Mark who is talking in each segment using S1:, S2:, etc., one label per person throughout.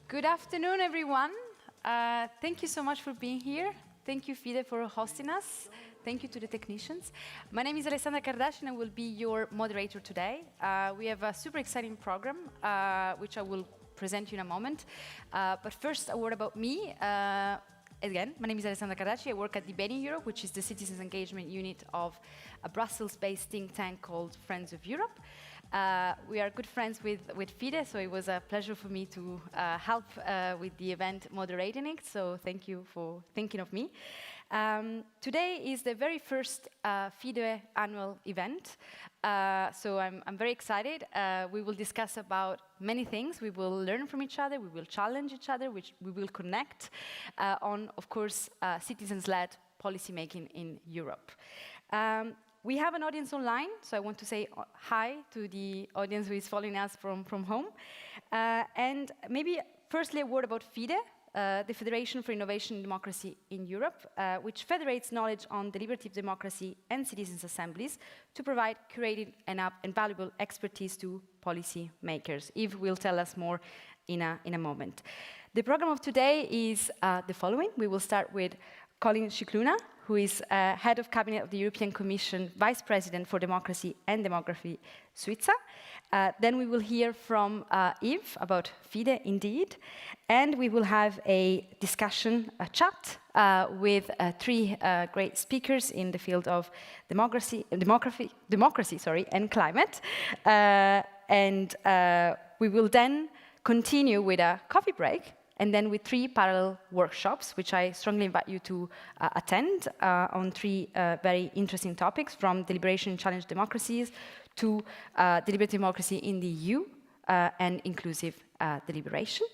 S1: Good afternoon, everyone. Thank you so much for being here. Thank you, FIDE, for hosting us. Thank you to the technicians. My name is Alessandra Cardasci, and I will be your moderator today. We have a super exciting program, which I will present you in a moment. But first, a word about me. Again, my name is Alessandra Cardasci. I work at Debating Europe, which is the citizens engagement unit of a Brussels-based think tank called Friends of Europe. We are good friends with FIDE, so it was a pleasure for me to help with the event moderating it, so thank you for thinking of me. Today is the very first FIDE annual event, so I'm very excited. We will discuss about many things. We will learn from each other, we will challenge each other, we will connect on, of course, citizens-led policymaking in Europe. We have an audience online, so I want to say hi to the audience who is following us from home. And maybe firstly a word about FIDE, the Federation for Innovation and Democracy in Europe, which federates knowledge on deliberative democracy and citizens' assemblies to provide curated and valuable expertise to policy makers. Yves will tell us more in a moment. The program of today is the following. We will start with Colin Scicluna, who is Head of Cabinet of the European Commission, Vice President for Democracy and Demography, Suiza. Then we will hear from Yves about FIDE, indeed. And we will have a discussion, a chat, with three great speakers in the field of democracy, and climate. And we will then continue with a coffee break, and then with three parallel workshops, which I strongly invite you to attend on three very interesting topics, from deliberation and challenge democracies to deliberative democracy in the EU and inclusive deliberation.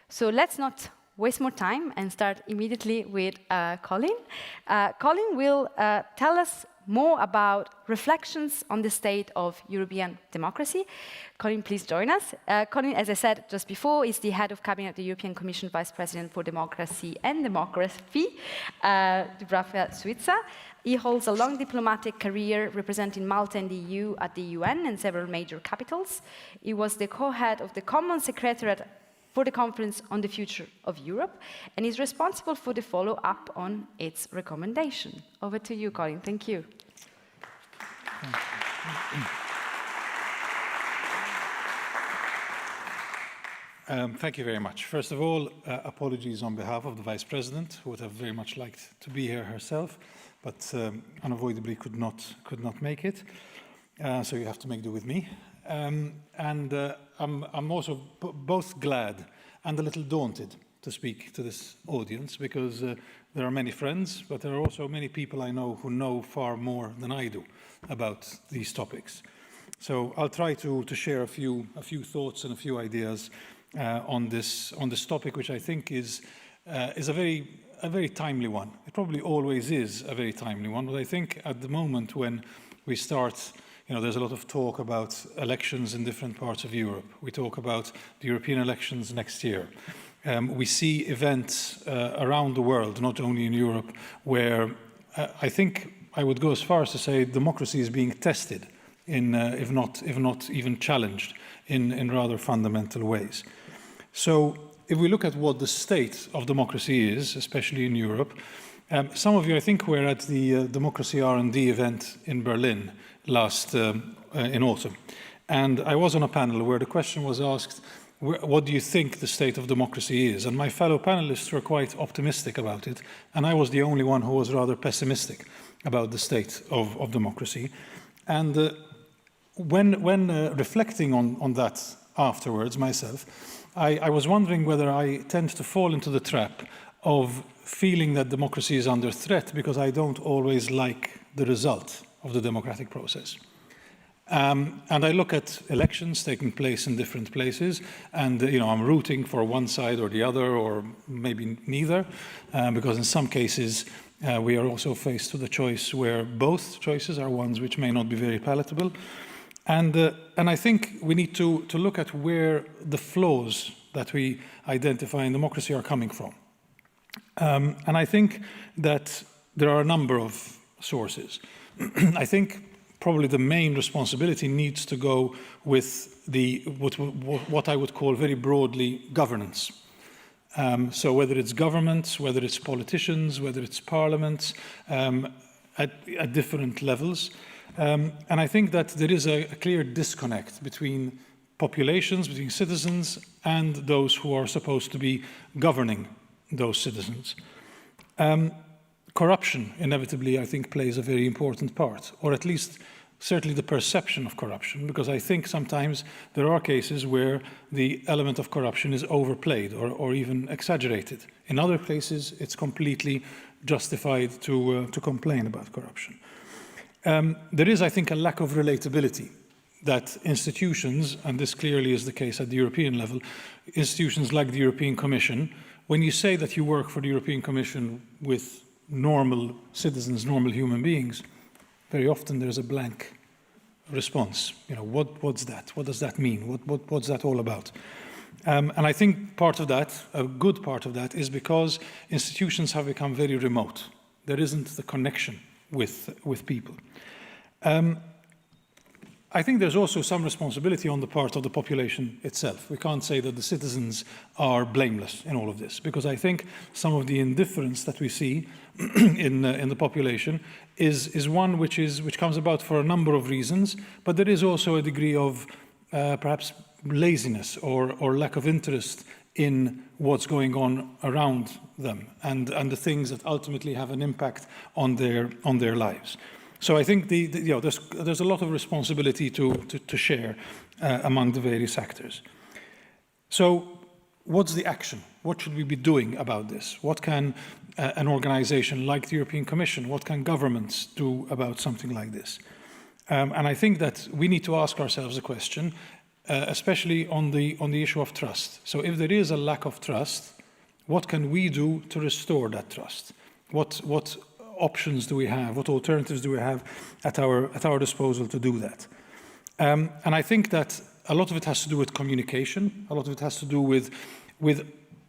S1: So let's not waste more time and start immediately with Colin. Colin will tell us more about reflections on the state of European democracy. Colin, please join us. Colin, as I said just before, is the Head of Cabinet of the European Commission, Vice President for Democracy and Demography, Suiza. He holds a long diplomatic career representing Malta and the EU at the UN and several major capitals. He was the co-head of the Common Secretariat for the Conference on the Future of Europe, and is responsible for the follow-up on its recommendation. Over to you, Colin. Thank you.
S2: Thank you very much. First of all, apologies on behalf of the Vice President, who would have very much liked to be here herself, but unavoidably could not make it. So you have to make do with me. I'm also both glad and a little daunted to speak to this audience, because there are many friends, but there are also many people I know who know far more than I do about these topics. So I'll try to share a few thoughts and a few ideas on this topic, which I think is a very timely one. It probably always is a very timely one, but I think at the moment when we start, there's a lot of talk about elections in different parts of Europe. We talk about the European elections next year. We see events around the world, not only in Europe, where I think I would go as far as to say democracy is being tested, if not even challenged, in rather fundamental ways. So if we look at what the state of democracy is, especially in Europe, some of you, I think, were at the Democracy R&D event in Berlin in autumn. And I was on a panel where the question was asked, what do you think the state of democracy is? And my fellow panelists were quite optimistic about it, and I was the only one who was rather pessimistic about the state of democracy. And when reflecting on that afterwards myself, I was wondering whether I tend to fall into the trap of feeling that democracy is under threat because I don't always like the result of the democratic process. And I look at elections taking place in different places, and I'm rooting for one side or the other, or maybe neither, because in some cases we are also faced with a choice where both choices are ones which may not be very palatable. And I think we need to look at where the flaws that we identify in democracy are coming from. And I think that there are a number of sources. I think probably the main responsibility needs to go with what I would call very broadly governance. So whether it's governments, whether it's politicians, whether it's parliaments, at different levels. And I think that there is a clear disconnect between populations, between citizens, and those who are supposed to be governing those citizens. Corruption, inevitably, I think, plays a very important part, or at least certainly the perception of corruption, because I think sometimes there are cases where the element of corruption is overplayed or even exaggerated. In other cases, it's completely justified to complain about corruption. There is, I think, a lack of relatability that institutions, and this clearly is the case at the European level, institutions like the European Commission, when you say that you work for the European Commission with normal citizens, normal human beings, very often there's a blank response. You know, what's that? What does that mean? What's that all about? And I think part of that, a good part of that, is because institutions have become very remote. There isn't the connection with people. I think there's also some responsibility on the part of the population itself. We can't say that the citizens are blameless in all of this, because I think some of the indifference that we see in the population is one which comes about for a number of reasons, but there is also a degree of perhaps laziness or lack of interest in what's going on around them and the things that ultimately have an impact on their lives. So I think there's a lot of responsibility to share among the various actors. So what's the action? What should we be doing about this? What can an organization like the European Commission, what can governments do about something like this? And I think that we need to ask ourselves a question, especially on the issue of trust. So if there is a lack of trust, what can we do to restore that trust? What options do we have? What alternatives do we have at our disposal to do that? And I think that a lot of it has to do with communication. A lot of it has to do with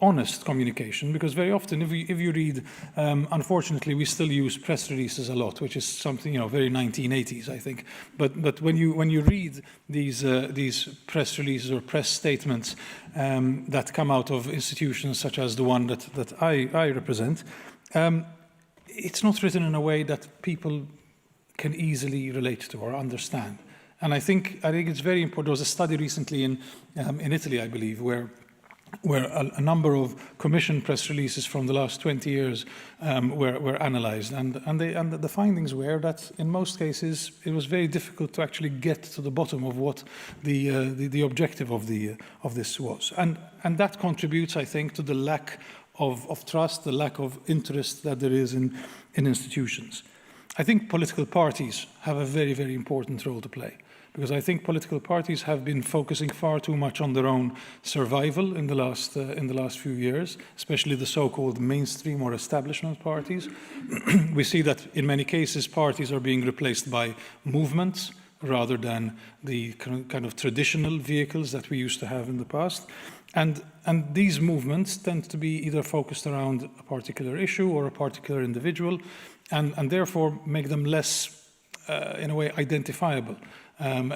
S2: honest communication, because very often if you read, unfortunately, we still use press releases a lot, which is something, you know, very 1980s, I think. But when you read these press releases or press statements that come out of institutions such as the one that I represent, it's not written in a way that people can easily relate to or understand. And I think it's very important. There was a study recently in Italy, I believe, where a number of commission press releases from the last 20 years were analyzed, and the findings were that in most cases it was very difficult to actually get to the bottom of what the objective of this was, and that contributes, I think, to the lack of trust, the lack of interest that there is in institutions. I think political parties have a very, very important role to play, because I think political parties have been focusing far too much on their own survival in the last few years, especially the so-called mainstream or establishment parties. We see that in many cases parties are being replaced by movements rather than the kind of traditional vehicles that we used to have in the past. And these movements tend to be either focused around a particular issue or a particular individual, and therefore make them less, in a way, identifiable.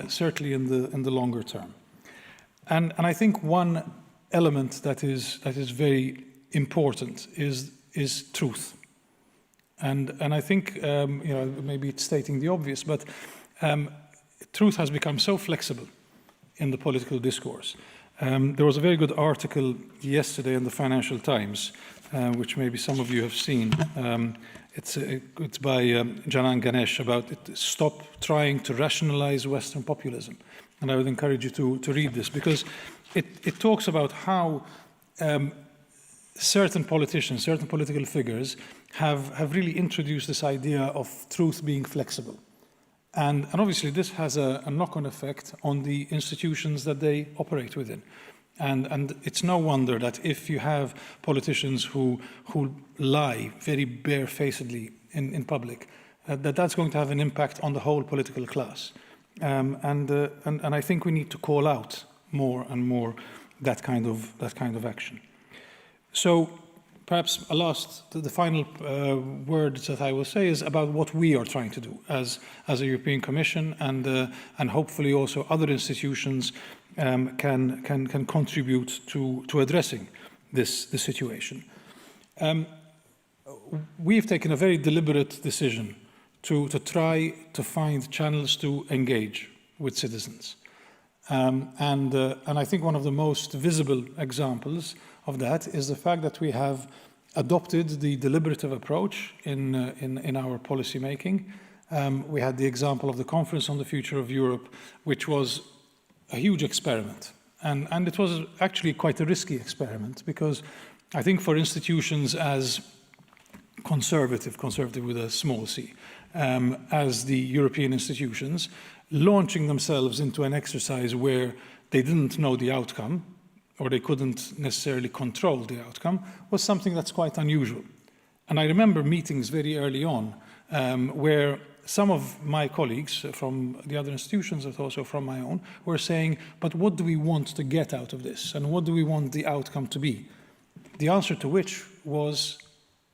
S2: Certainly in the longer term. And I think one element that is very important is truth. And I think, you know, maybe it's stating the obvious, but truth has become so flexible in the political discourse. There was a very good article yesterday in the Financial Times, which maybe some of you have seen. It's by Janan Ganesh about stop trying to rationalize Western populism. And I would encourage you to read this, because it talks about how certain politicians, certain political figures have really introduced this idea of truth being flexible. And obviously this has a knock-on effect on the institutions that they operate within. And it's no wonder that if you have politicians who lie very barefacedly in public, that's going to have an impact on the whole political class. And I think we need to call out more and more that kind of action. So perhaps the final words that I will say is about what we are trying to do as a European Commission, and hopefully also other institutions can contribute to addressing this situation. We've taken a very deliberate decision to try to find channels to engage with citizens. And I think one of the most visible examples of that is the fact that we have adopted the deliberative approach in our policy making. We had the example of the Conference on the Future of Europe, which was a huge experiment. And it was actually quite a risky experiment, because I think for institutions as conservative with a small c, as the European institutions, launching themselves into an exercise where they didn't know the outcome, or they couldn't necessarily control the outcome, was something that's quite unusual. And I remember meetings very early on where some of my colleagues from the other institutions, but also from my own, were saying, but what do we want to get out of this? And what do we want the outcome to be? The answer to which was,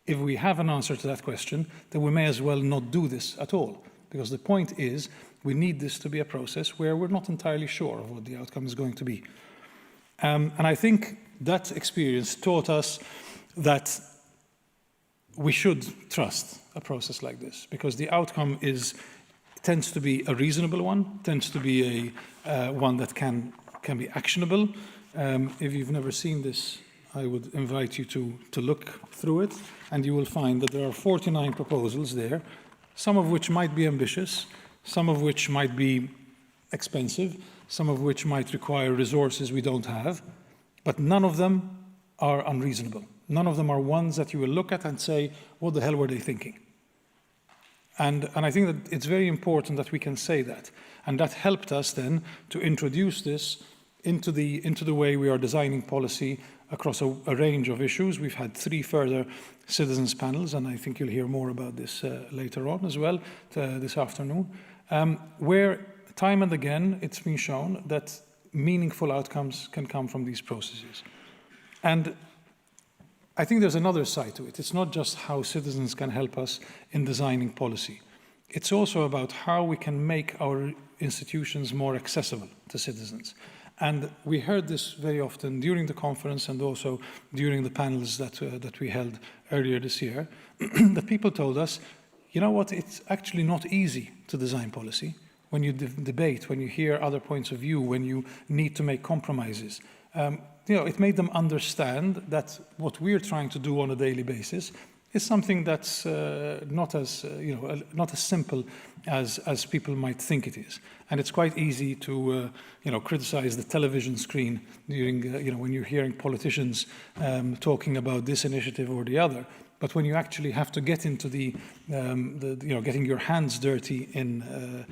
S2: if we have an answer to that question, then we may as well not do this at all. Because the point is, we need this to be a process where we're not entirely sure of what the outcome is going to be. And I think that experience taught us that we should trust a process like this, because the outcome tends to be a reasonable one, tends to be one that can be actionable. If you've never seen this, I would invite you to look through it, and you will find that there are 49 proposals there, some of which might be ambitious, some of which might be expensive, some of which might require resources we don't have, but none of them are unreasonable. None of them are ones that you will look at and say, what the hell were they thinking? And I think that it's very important that we can say that. And that helped us then to introduce this into the way we are designing policy across a range of issues. We've had 3 further citizens panels, and I think you'll hear more about this later on as well this afternoon, where time and again it's been shown that meaningful outcomes can come from these processes. And I think there's another side to it. It's not just how citizens can help us in designing policy. It's also about how we can make our institutions more accessible to citizens. And we heard this very often during the conference and also during the panels that we held earlier this year, that people told us, you know what, it's actually not easy to design policy when you debate, when you hear other points of view, when you need to make compromises. It made them understand that what we're trying to do on a daily basis is something that's not as simple as people might think it is. And it's quite easy to criticize the television screen during when you're hearing politicians talking about this initiative or the other. But when you actually have to get into getting your hands dirty in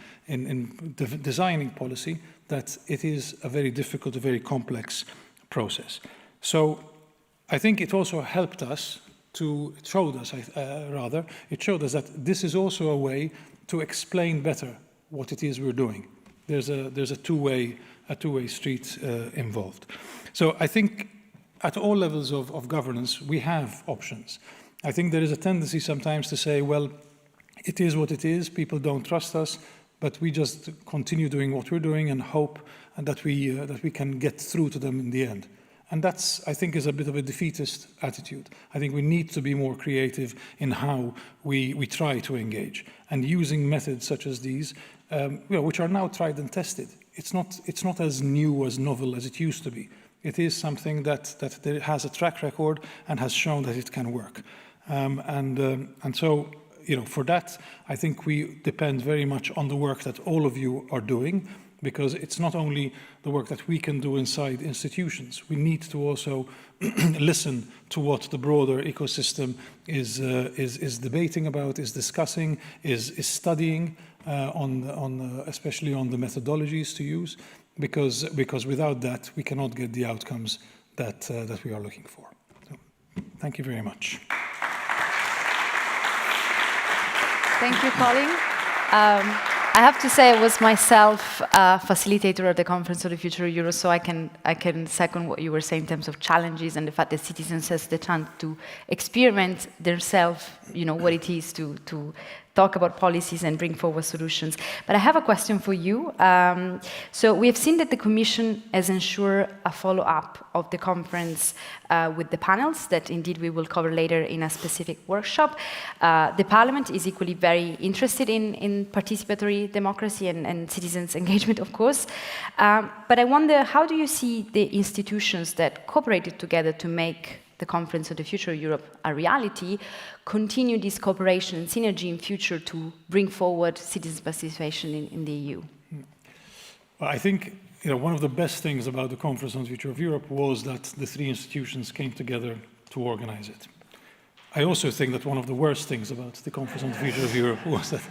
S2: designing policy, that it is a very difficult, a very complex process. So I think it also helped us it showed us that this is also a way to explain better what it is we're doing. There's a two-way street involved. So I think at all levels of governance, we have options. I think there is a tendency sometimes to say, well, it is what it is, people don't trust us, but we just continue doing what we're doing and hope that we can get through to them in the end. And that's, I think, is a bit of a defeatist attitude. I think we need to be more creative in how we try to engage. And using methods such as these, which are now tried and tested. It's not as new, as novel as it used to be. It is something that has a track record and has shown that it can work. And so, for that, I think we depend very much on the work that all of you are doing, because it's not only the work that we can do inside institutions. We need to also listen to what the broader ecosystem is debating about, is discussing, is studying, especially on the methodologies to use, because without that we cannot get the outcomes that we are looking for. So, thank you very much.
S1: Thank you, Colin. I have to say I was myself a facilitator at the Conference of the Future of Europe, so I can second what you were saying in terms of challenges and the fact that citizens has the chance to experiment themselves, what it is to talk about policies and bring forward solutions. But I have a question for you. So we have seen that the Commission has ensured a follow-up of the conference with the panels that indeed we will cover later in a specific workshop. The Parliament is equally very interested in participatory democracy and citizens' engagement, of course. But I wonder, how do you see the institutions that cooperated together to make the Conference of the Future of Europe a reality, continue this cooperation and synergy in future to bring forward citizens' participation in the EU?
S2: Well, I think one of the best things about the Conference on the Future of Europe was that the three institutions came together to organize it. I also think that one of the worst things about the Conference on the Future of Europe was that,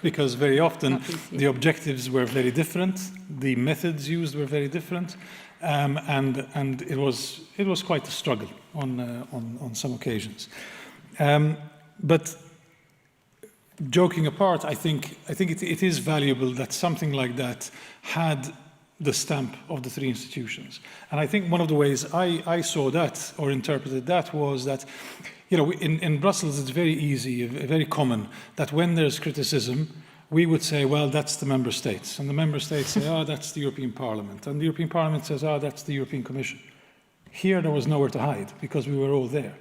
S2: because very often the objectives were very different, the methods used were very different, and it was quite a struggle on some occasions. But joking apart, I think it is valuable that something like that had the stamp of the three institutions. And I think one of the ways I saw that or interpreted that was that, in Brussels it's very easy, very common, that when there's criticism, we would say, well, that's the member states. And the member states say, oh, that's the European Parliament. And the European Parliament says, oh, that's the European Commission. Here there was nowhere to hide because we were all there.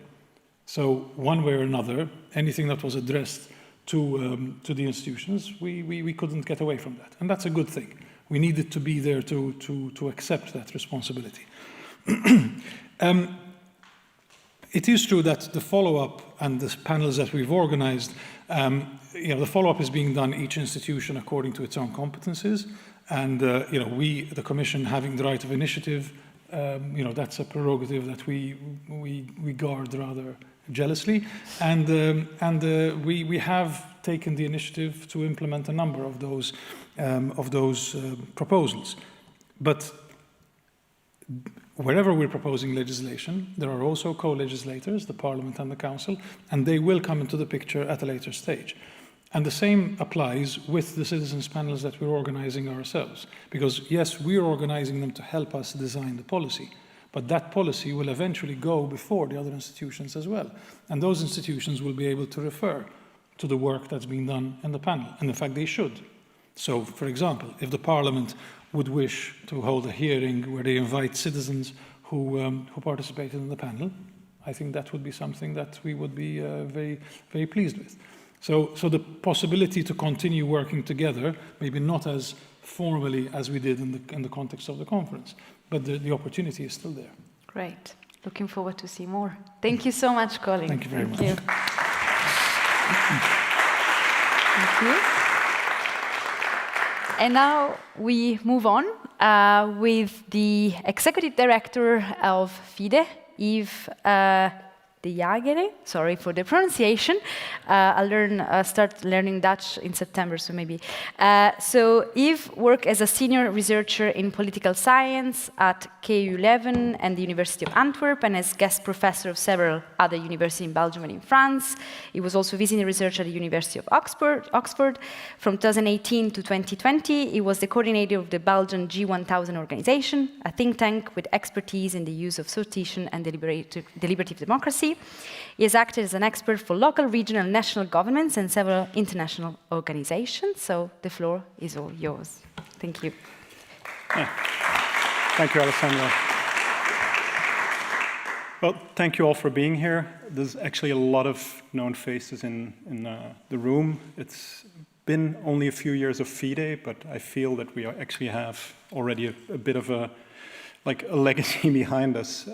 S2: So one way or another, anything that was addressed to the institutions, we couldn't get away from that. And that's a good thing. We needed to be there to accept that responsibility. It is true that the follow-up and the panels that we've organized, the follow-up is being done each institution according to its own competencies. And, we, the Commission, having the right of initiative, that's a prerogative that we guard rather jealously. And we have taken the initiative to implement a number of those proposals. But wherever we're proposing legislation, there are also co-legislators, the Parliament and the Council, and they will come into the picture at a later stage. And the same applies with the citizens' panels that we're organizing ourselves. Because yes, we're organizing them to help us design the policy, but that policy will eventually go before the other institutions as well. And those institutions will be able to refer to the work that's being done in the panel. And in fact, they should. So, for example, if the Parliament would wish to hold a hearing where they invite citizens who participated in the panel, I think that would be something that we would be very, very pleased with. So the possibility to continue working together, maybe not as formally as we did in the context of the conference, but the opportunity is still there.
S1: Great. Looking forward to see more. Thank you so much, Colin.
S2: Thank you very much.
S1: Thank you. And now we move on with the Executive Director of FIDE, Yves de Jager. Sorry for the pronunciation. I'll start learning Dutch in September, so maybe. So Yves worked as a senior researcher in political science at KU Leuven and the University of Antwerp, and as guest professor of several other universities in Belgium and in France. He was also visiting research at the University of Oxford. From 2018 to 2020, he was the coordinator of the Belgian G1000 organization, a think tank with expertise in the use of sortition and deliberative democracy. He has acted as an expert for local, regional, and national governments and several international organizations. So the floor is all yours. Thank you.
S3: Yeah. Thank you, Alessandra. Well, thank you all for being here. There's actually a lot of known faces in the room. It's been only a few years of FIDE, but I feel that we actually have already a bit of a legacy behind us.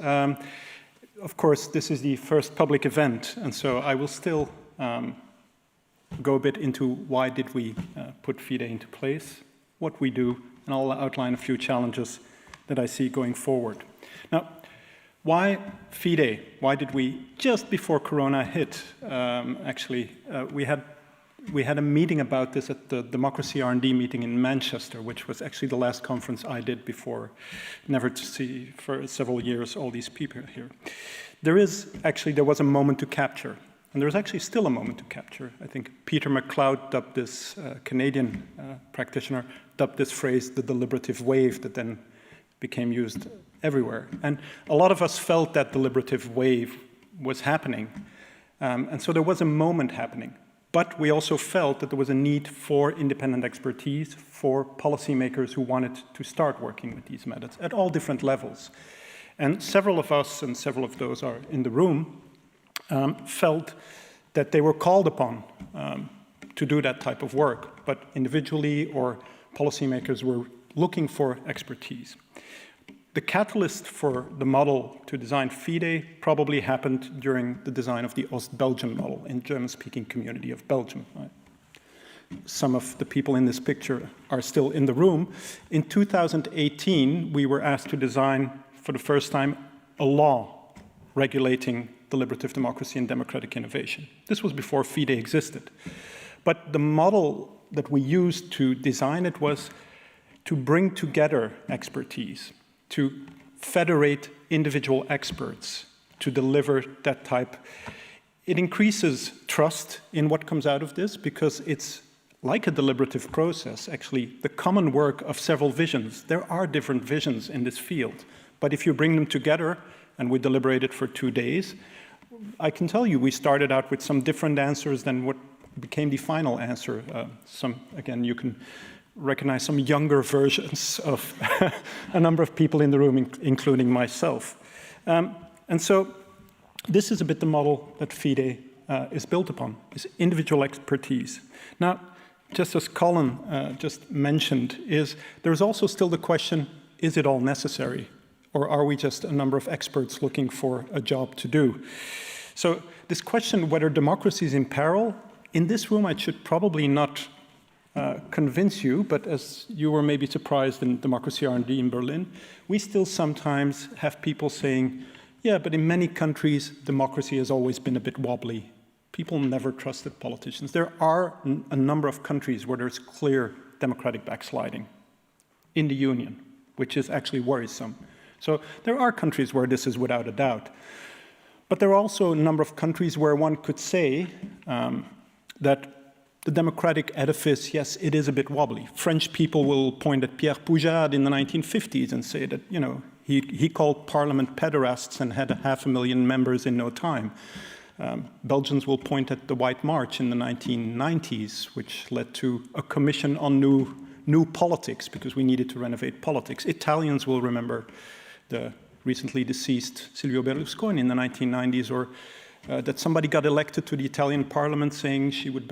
S3: Of course, this is the first public event, and so I will still go a bit into why did we put FIDE into place, what we do, and I'll outline a few challenges that I see going forward. Now, why FIDE? Why did we, just before Corona hit, we had a meeting about this at the Democracy R&D meeting in Manchester, which was actually the last conference I did before, never to see for several years all these people here. There was a moment to capture, and there's actually still a moment to capture. I think Peter MacLeod dubbed this, Canadian practitioner, dubbed this phrase the deliberative wave that then became used everywhere. And a lot of us felt that deliberative wave was happening. And so there was a moment happening. But we also felt that there was a need for independent expertise for policymakers who wanted to start working with these methods at all different levels. And several of us, and several of those are in the room, felt that they were called upon to do that type of work, but individually or policymakers were looking for expertise. The catalyst for the model to design FIDE probably happened during the design of the Oost-Belgian model in German-speaking community of Belgium. Some of the people in this picture are still in the room. In 2018, we were asked to design, for the first time, a law regulating deliberative democracy and democratic innovation. This was before FIDE existed. But the model that we used to design it was to bring together expertise, to federate individual experts to deliver that type. It increases trust in what comes out of this because it's like a deliberative process, actually, the common work of several visions. There are different visions in this field, but if you bring them together, and we deliberated for 2 days, I can tell you we started out with some different answers than what became the final answer. Again, you can recognize some younger versions of a number of people in the room, including myself. And so this is a bit the model that FIDE is built upon, is individual expertise. Now, just as Colin just mentioned, there's also still the question, is it all necessary? Or are we just a number of experts looking for a job to do? So this question whether democracy is in peril, in this room I should probably not convince you, but as you were maybe surprised in Democracy R&D in Berlin, we still sometimes have people saying, yeah, but in many countries, democracy has always been a bit wobbly. People never trusted politicians. There are a number of countries where there's clear democratic backsliding in the Union, which is actually worrisome. So there are countries where this is without a doubt. But there are also a number of countries where one could say that the democratic edifice, yes, it is a bit wobbly. French people will point at Pierre Poujade in the 1950s and say that, you know, he called parliament pederasts and had 500,000 members in no time. Belgians will point at the White March in the 1990s, which led to a commission on new politics, because we needed to renovate politics. Italians will remember the recently deceased Silvio Berlusconi in the 1990s, or that somebody got elected to the Italian parliament saying she would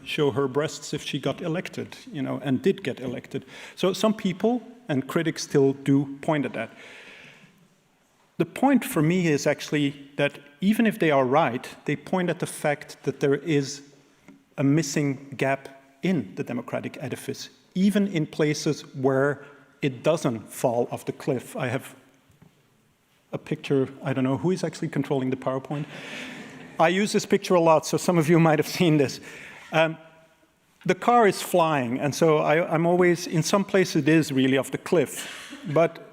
S3: show her breasts if she got elected, you know, and did get elected. So some people and critics still do point at that. The point for me is actually that even if they are right, they point at the fact that there is a missing gap in the democratic edifice, even in places where it doesn't fall off the cliff. I have a picture, I don't know who is actually controlling the PowerPoint. I use this picture a lot, so some of you might have seen this. The car is flying, and so I'm always, in some places it is really off the cliff, but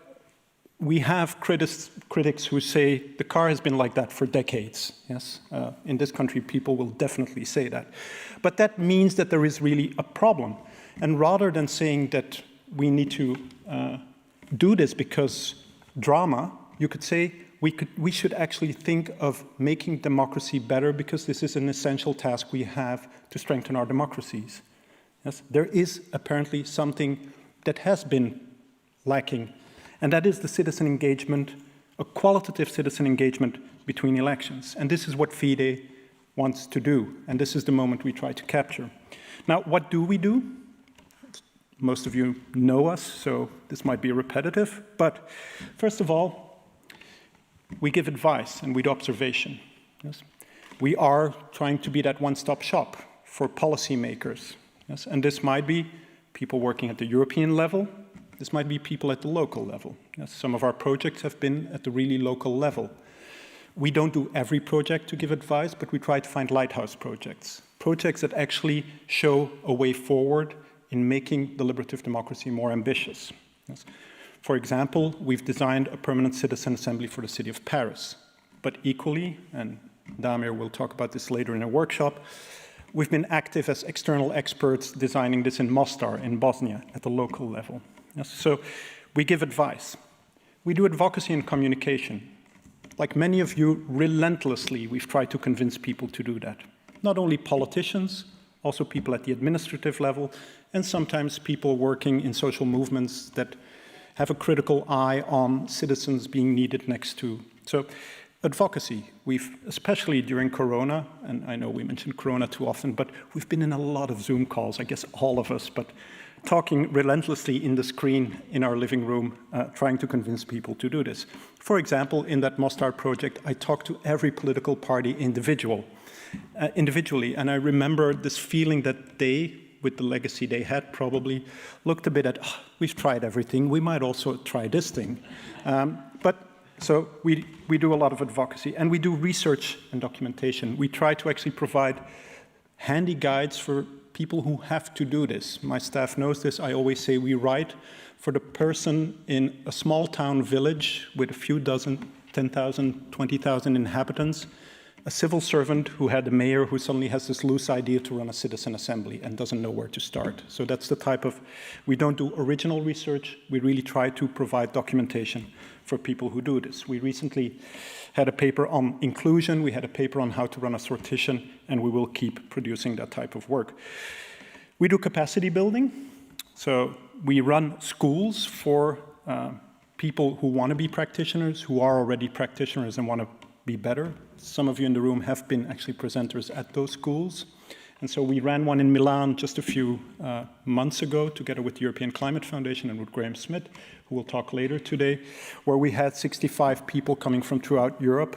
S3: we have critics who say the car has been like that for decades. Yes, in this country people will definitely say that. But that means that there is really a problem. And rather than saying that we need to do this because drama, you could say we should actually think of making democracy better because this is an essential task we have to strengthen our democracies. Yes? There is apparently something that has been lacking, and that is the citizen engagement, a qualitative citizen engagement between elections. And this is what FIDE wants to do, and this is the moment we try to capture. Now, what do we do? Most of you know us, so this might be repetitive, but first of all, we give advice and we do observation. Yes? We are trying to be that one-stop shop for policymakers. Yes? And this might be people working at the European level. This might be people at the local level. Yes? Some of our projects have been at the really local level. We don't do every project to give advice, but we try to find lighthouse projects. Projects that actually show a way forward in making deliberative democracy more ambitious. Yes? For example, we've designed a permanent citizen assembly for the city of Paris. But equally, and Damir will talk about this later in a workshop, we've been active as external experts designing this in Mostar in Bosnia at the local level. Yes, so we give advice. We do advocacy and communication. Like many of you, relentlessly, we've tried to convince people to do that. not only politicians, also people at the administrative level, and sometimes people working in social movements that have a critical eye on citizens being needed next to. So advocacy, we've, especially during Corona, and I know we mention Corona too often, but we've been in a lot of Zoom calls, I guess all of us, but talking relentlessly in the screen in our living room, trying to convince people to do this. For example, in that Mostar project, I talked to every political party individually, and I remember this feeling that they, with the legacy they had probably, looked a bit at, oh, we've tried everything, we might also try this thing. So we do a lot of advocacy, and we do research and documentation. We try to actually provide handy guides for people who have to do this. My staff knows this. I always say we write for the person in a small town village with a few dozen, 10,000, 20,000 inhabitants, a civil servant who had a mayor who suddenly has this loose idea to run a citizen assembly and doesn't know where to start. So that's the type of, we don't do original research, we really try to provide documentation for people who do this. We recently had a paper on inclusion, we had a paper on how to run a sortition, and we will keep producing that type of work. We do capacity building, so we run schools for people who want to be practitioners, who are already practitioners and want to be better. Some of you in the room have been actually presenters at those schools. And so we ran one in Milan just a few months ago, together with the European Climate Foundation and with Graham Smith, who will talk later today, where we had 65 people coming from throughout Europe,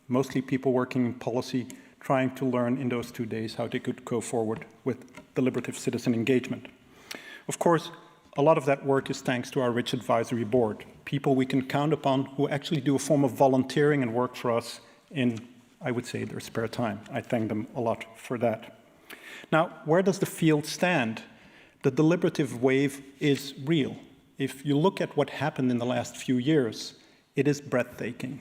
S3: mostly people working in policy, trying to learn in those 2 days how they could go forward with deliberative citizen engagement. Of course, a lot of that work is thanks to our rich advisory board, people we can count upon who actually do a form of volunteering and work for us in, I would say, their spare time. I thank them a lot for that. Now, where does the field stand? The deliberative wave is real. If you look at what happened in the last few years, it is breathtaking.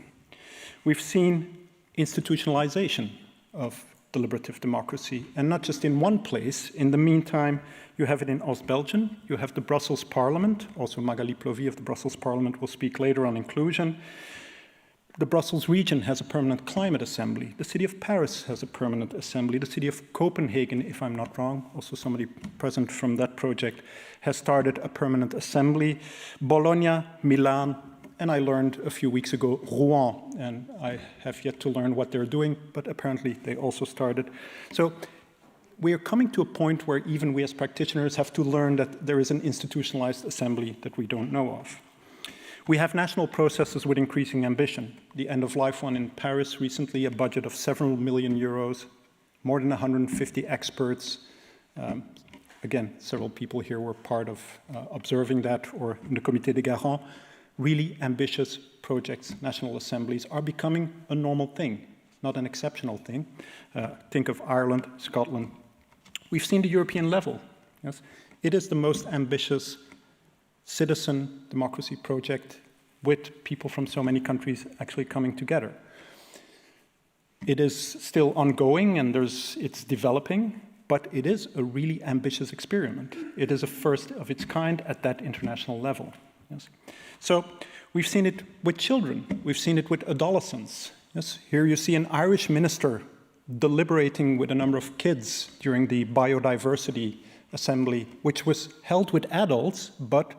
S3: We've seen institutionalization of deliberative democracy, and not just in one place. In the meantime, you have it in Oost-Belgium, you have the Brussels Parliament, also Magali Plovy of the Brussels Parliament will speak later on inclusion. The Brussels region has a permanent climate assembly. The city of Paris has a permanent assembly. The city of Copenhagen, if I'm not wrong, also somebody present from that project, has started a permanent assembly. Bologna, Milan, and I learned a few weeks ago, Rouen, and I have yet to learn what they're doing, but apparently they also started. So we are coming to a point where even we as practitioners have to learn that there is an institutionalized assembly that we don't know of. We have national processes with increasing ambition. The end-of-life one in Paris recently, a budget of several million euros, more than 150 experts. Again, several people here were part of observing that, or in the Comité des Garants. Really ambitious projects, national assemblies, are becoming a normal thing, not an exceptional thing. Think of Ireland, Scotland. We've seen the European level. Yes? It is the most ambitious citizen democracy project with people from so many countries actually coming together. It is still ongoing and it's developing, but it is a really ambitious experiment. It is a first of its kind at that international level. Yes. So we've seen it with children, we've seen it with adolescents. Yes. Here you see an Irish minister deliberating with a number of kids during the biodiversity assembly, which was held with adults, but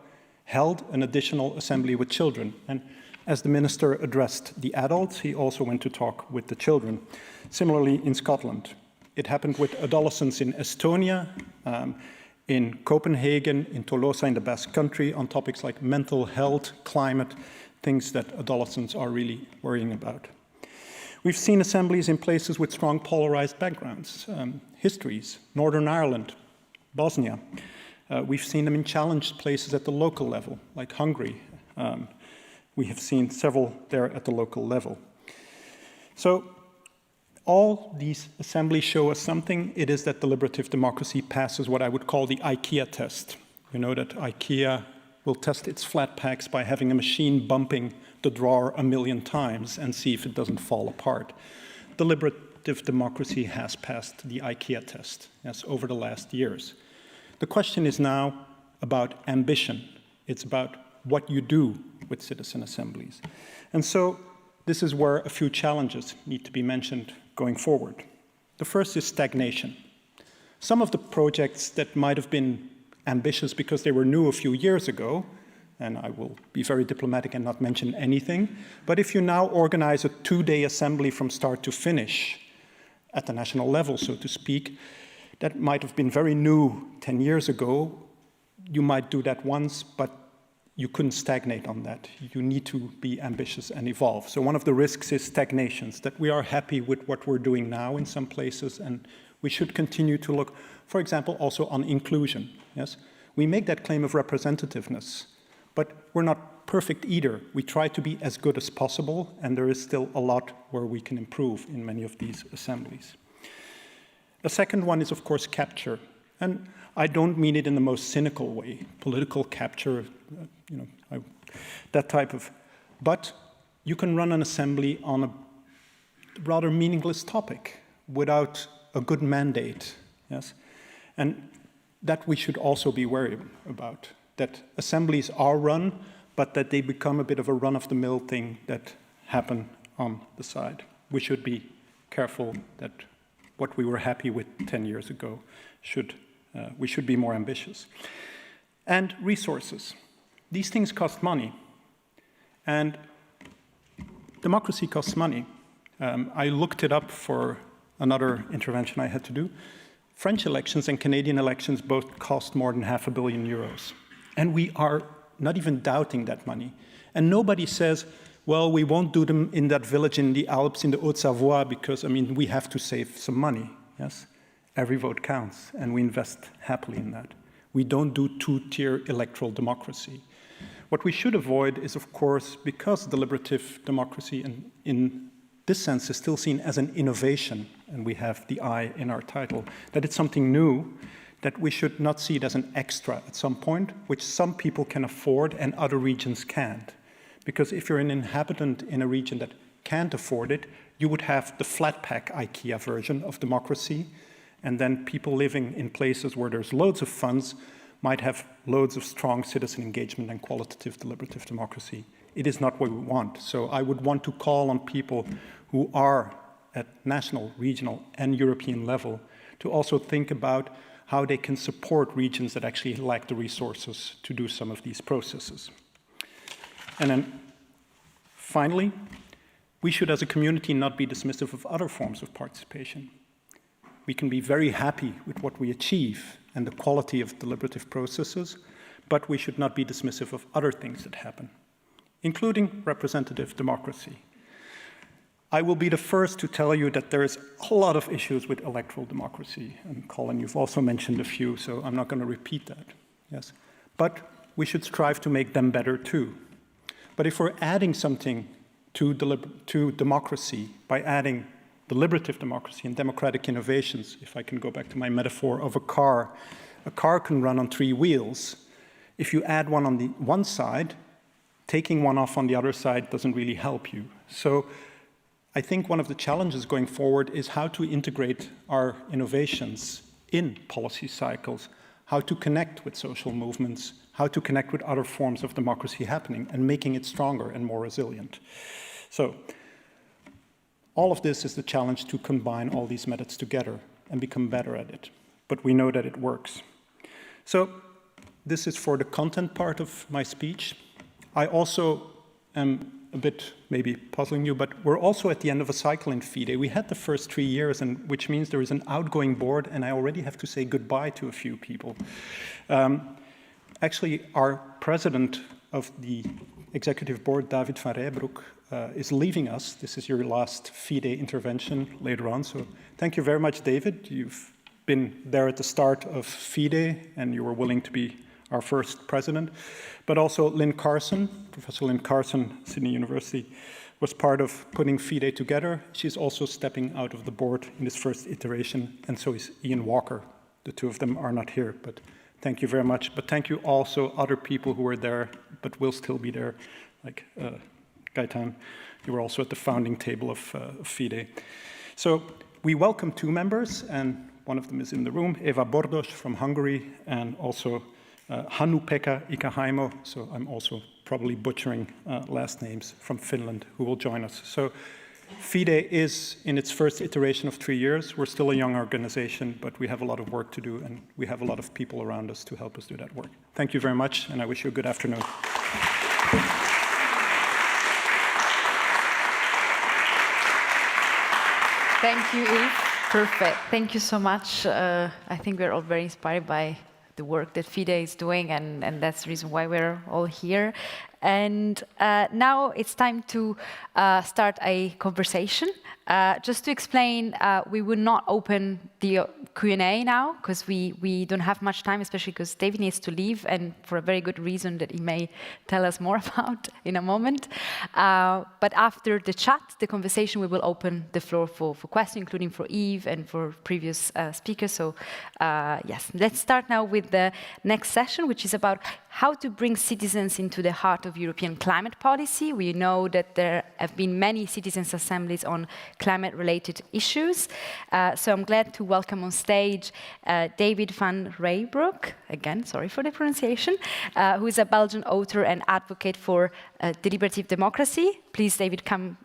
S3: held an additional assembly with children. And as the minister addressed the adults, he also went to talk with the children. Similarly, in Scotland, it happened with adolescents in Estonia, in Copenhagen, in Tolosa, in the Basque Country, on topics like mental health, climate, things that adolescents are really worrying about. We've seen assemblies in places with strong polarized backgrounds, histories, Northern Ireland, Bosnia. We've seen them in challenged places at the local level, like Hungary. We have seen several there at the local level. So all these assemblies show us something. It is that deliberative democracy passes what I would call the IKEA test. You know that IKEA will test its flat packs by having a machine bumping the drawer 1,000,000 times and see if it doesn't fall apart. Deliberative democracy has passed the IKEA test, yes, over the last years. The question is now about ambition. It's about what you do with citizen assemblies. And so this is where a few challenges need to be mentioned going forward. The first is stagnation. Some of the projects that might have been ambitious because they were new a few years ago, and I will be very diplomatic and not mention anything, but if you now organize a 2-day assembly from start to finish at the national level, so to speak, that might have been very new 10 years ago. You might do that once, but you couldn't stagnate on that. You need to be ambitious and evolve. So one of the risks is stagnations, that we are happy with what we're doing now in some places, and we should continue to look, for example, also on inclusion. Yes, we make that claim of representativeness, but we're not perfect either. We try to be as good as possible, and there is still a lot where we can improve in many of these assemblies. The second one is, of course, capture. And I don't mean it in the most cynical way, political capture, that type of, but you can run an assembly on a rather meaningless topic without a good mandate, yes? And that we should also be wary about, that assemblies are run, but that they become a bit of a run-of-the-mill thing that happen on the side. We should be careful that what we were happy with 10 years ago we should be more ambitious. And resources. These things cost money. And democracy costs money. I looked it up for another intervention I had to do. French elections and Canadian elections both cost more than €500 million. And we are not even doubting that money. And nobody says, well, we won't do them in that village in the Alps, in the Haute-Savoie, because, I mean, we have to save some money, yes? Every vote counts, and we invest happily in that. We don't do two-tier electoral democracy. What we should avoid is, of course, because deliberative democracy in this sense is still seen as an innovation, and we have the I in our title, that it's something new, that we should not see it as an extra at some point, which some people can afford and other regions can't. Because if you're an inhabitant in a region that can't afford it, you would have the flat pack IKEA version of democracy, and then people living in places where there's loads of funds might have loads of strong citizen engagement and qualitative deliberative democracy. It is not what we want. So I would want to call on people who are at national, regional, and European level to also think about how they can support regions that actually lack the resources to do some of these processes. And then finally, we should as a community not be dismissive of other forms of participation. We can be very happy with what we achieve and the quality of deliberative processes, but we should not be dismissive of other things that happen, including representative democracy. I will be the first to tell you that there is a lot of issues with electoral democracy, and Colin, you've also mentioned a few, so I'm not going to repeat that. Yes, but we should strive to make them better too. But if we're adding something to democracy by adding deliberative democracy and democratic innovations, if I can go back to my metaphor of a car can run on 3 wheels. If you add one on the one side, taking one off on the other side doesn't really help you. So I think one of the challenges going forward is how to integrate our innovations in policy cycles, how to connect with social movements, how to connect with other forms of democracy happening and making it stronger and more resilient. So all of this is the challenge to combine all these methods together and become better at it. But we know that it works. So this is for the content part of my speech. I also am a bit maybe puzzling you, but we're also at the end of a cycle in FIDE. We had the first 3 years, and which means there is an outgoing board, and I already have to say goodbye to a few people. Actually, our president of the executive board, David van Rijbroek, is leaving us. This is your last FIDE intervention later on, so thank you very much, David. You've been there at the start of FIDE, and you were willing to be our first president. But also Lynn Carson, Professor Lynn Carson, Sydney University, was part of putting FIDE together. She's also stepping out of the board in this first iteration, and so is Ian Walker. The two of them are not here, but thank you very much. But thank you also other people who were there, but will still be there, like Gaetan. You were also at the founding table of FIDE. So we welcome 2 members, and one of them is in the room, Eva Bordos from Hungary, and also Hannu-Pekka Ikahaimo, so I'm also probably butchering last names, from Finland, who will join us. So FIDE is in its first iteration of 3 years. We're still a young organization, but we have a lot of work to do, and we have a lot of people around us to help us do that work. Thank you very much, and I wish you a good afternoon.
S1: Thank you, Yves. Perfect. Thank you so much. I think we're all very inspired by the work that FIDE is doing, and that's the reason why we're all here. And now it's time to start a conversation. Just to explain, we will not open the Q&A now, because we don't have much time, especially because David needs to leave, and for a very good reason that he may tell us more about in a moment. But after the chat, the conversation, we will open the floor for questions, including for Yves and for previous speakers. So yes, let's start now with the next session, which is about how to bring citizens into the heart of European climate policy. We know that there have been many citizens' assemblies on climate-related issues. So I'm glad to welcome on stage David van Rijbroek, again, sorry for the pronunciation, who is a Belgian author and advocate for deliberative democracy. Please, David, come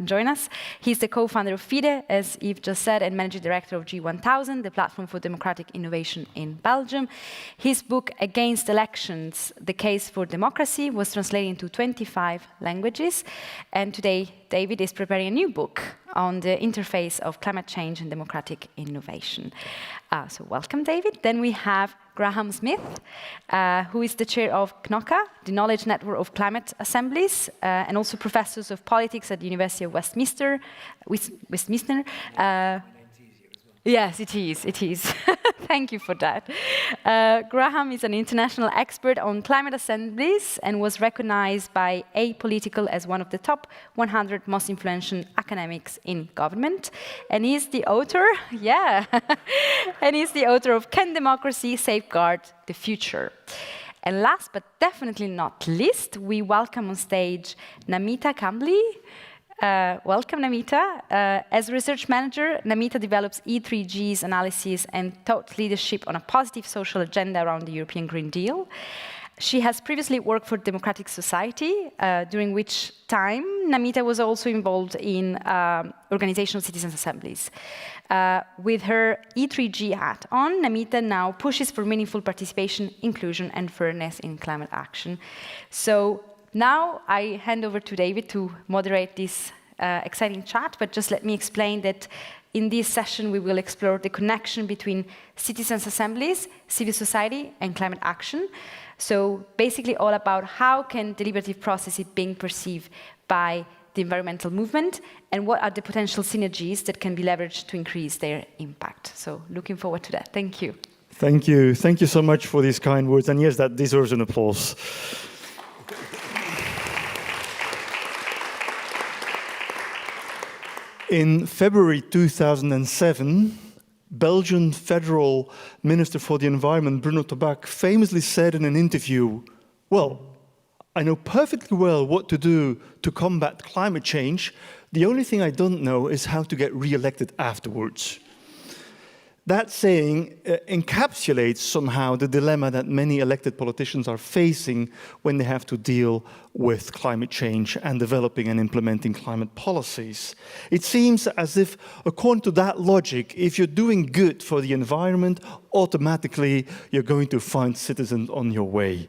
S1: join us. He's the co-founder of FIDE, as Yves just said, and managing director of G1000, the platform for democratic innovation in Belgium. His book, Against Elections, The Case for Democracy, was translated into 25 languages. And today, David is preparing a new book on the interface of climate change and democratic innovation. So welcome, David. Then we have Graham Smith, who is the chair of CNOCA, the Knowledge Network of Climate Assemblies, and also professors of politics at the University of Westminster. Yes, it is. It is. Thank you for that. Graham is an international expert on climate assemblies and was recognized by Apolitical as one of the top 100 most influential academics in government. And he's the author, and he's the author of Can Democracy Safeguard the Future? And last but definitely not least, we welcome on stage Namita Kambli. Welcome, Namita. As research manager, Namita develops E3G's analysis and thought leadership on a positive social agenda around the European Green Deal. She has previously worked for Democratic Society, during which time Namita was also involved in organizational citizens' assemblies. With her E3G hat on, Namita now pushes for meaningful participation, inclusion, and fairness in climate action. So now I hand over to David to moderate this exciting chat, but just let me explain that in this session we will explore the connection between citizens' assemblies, civil society, and climate action. So basically all about how can deliberative processes being perceived by the environmental movement, and what are the potential synergies that can be leveraged to increase their impact. So looking forward to that. Thank you.
S4: Thank you. Thank you so much for these kind words. And yes, that deserves an applause. In February 2007, Belgian Federal Minister for the Environment, Bruno Tabac, famously said in an interview, well, I know perfectly well what to do to combat climate change. The only thing I don't know is how to get re-elected afterwards. That saying encapsulates somehow the dilemma that many elected politicians are facing when they have to deal with climate change and developing and implementing climate policies. It seems as if, according to that logic, if you're doing good for the environment, automatically you're going to find citizens on your way.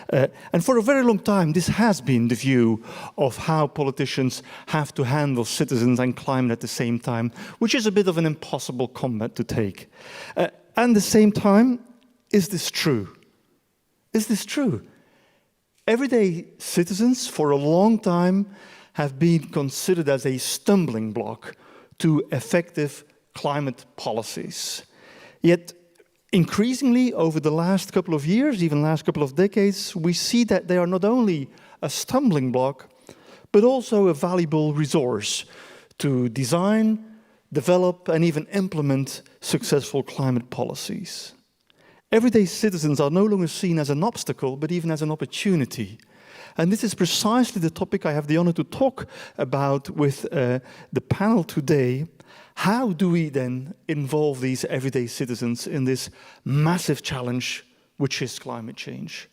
S4: And for a very long time, this has been the view of how politicians have to handle citizens and climate at the same time, which is a bit of an impossible combat to take. And at the same time, is this true? Is this true? Everyday citizens, for a long time, have been considered as a stumbling block to effective climate policies. Yet, increasingly, over the last couple of years, even last couple of decades, we see that they are not only a stumbling block, but also a valuable resource to design, develop, and even implement successful climate policies. Everyday citizens are no longer seen as an obstacle, but even as an opportunity. And this is precisely the topic I have the honor to talk about with the panel today. How do we then involve these everyday citizens in this massive challenge, which is climate change?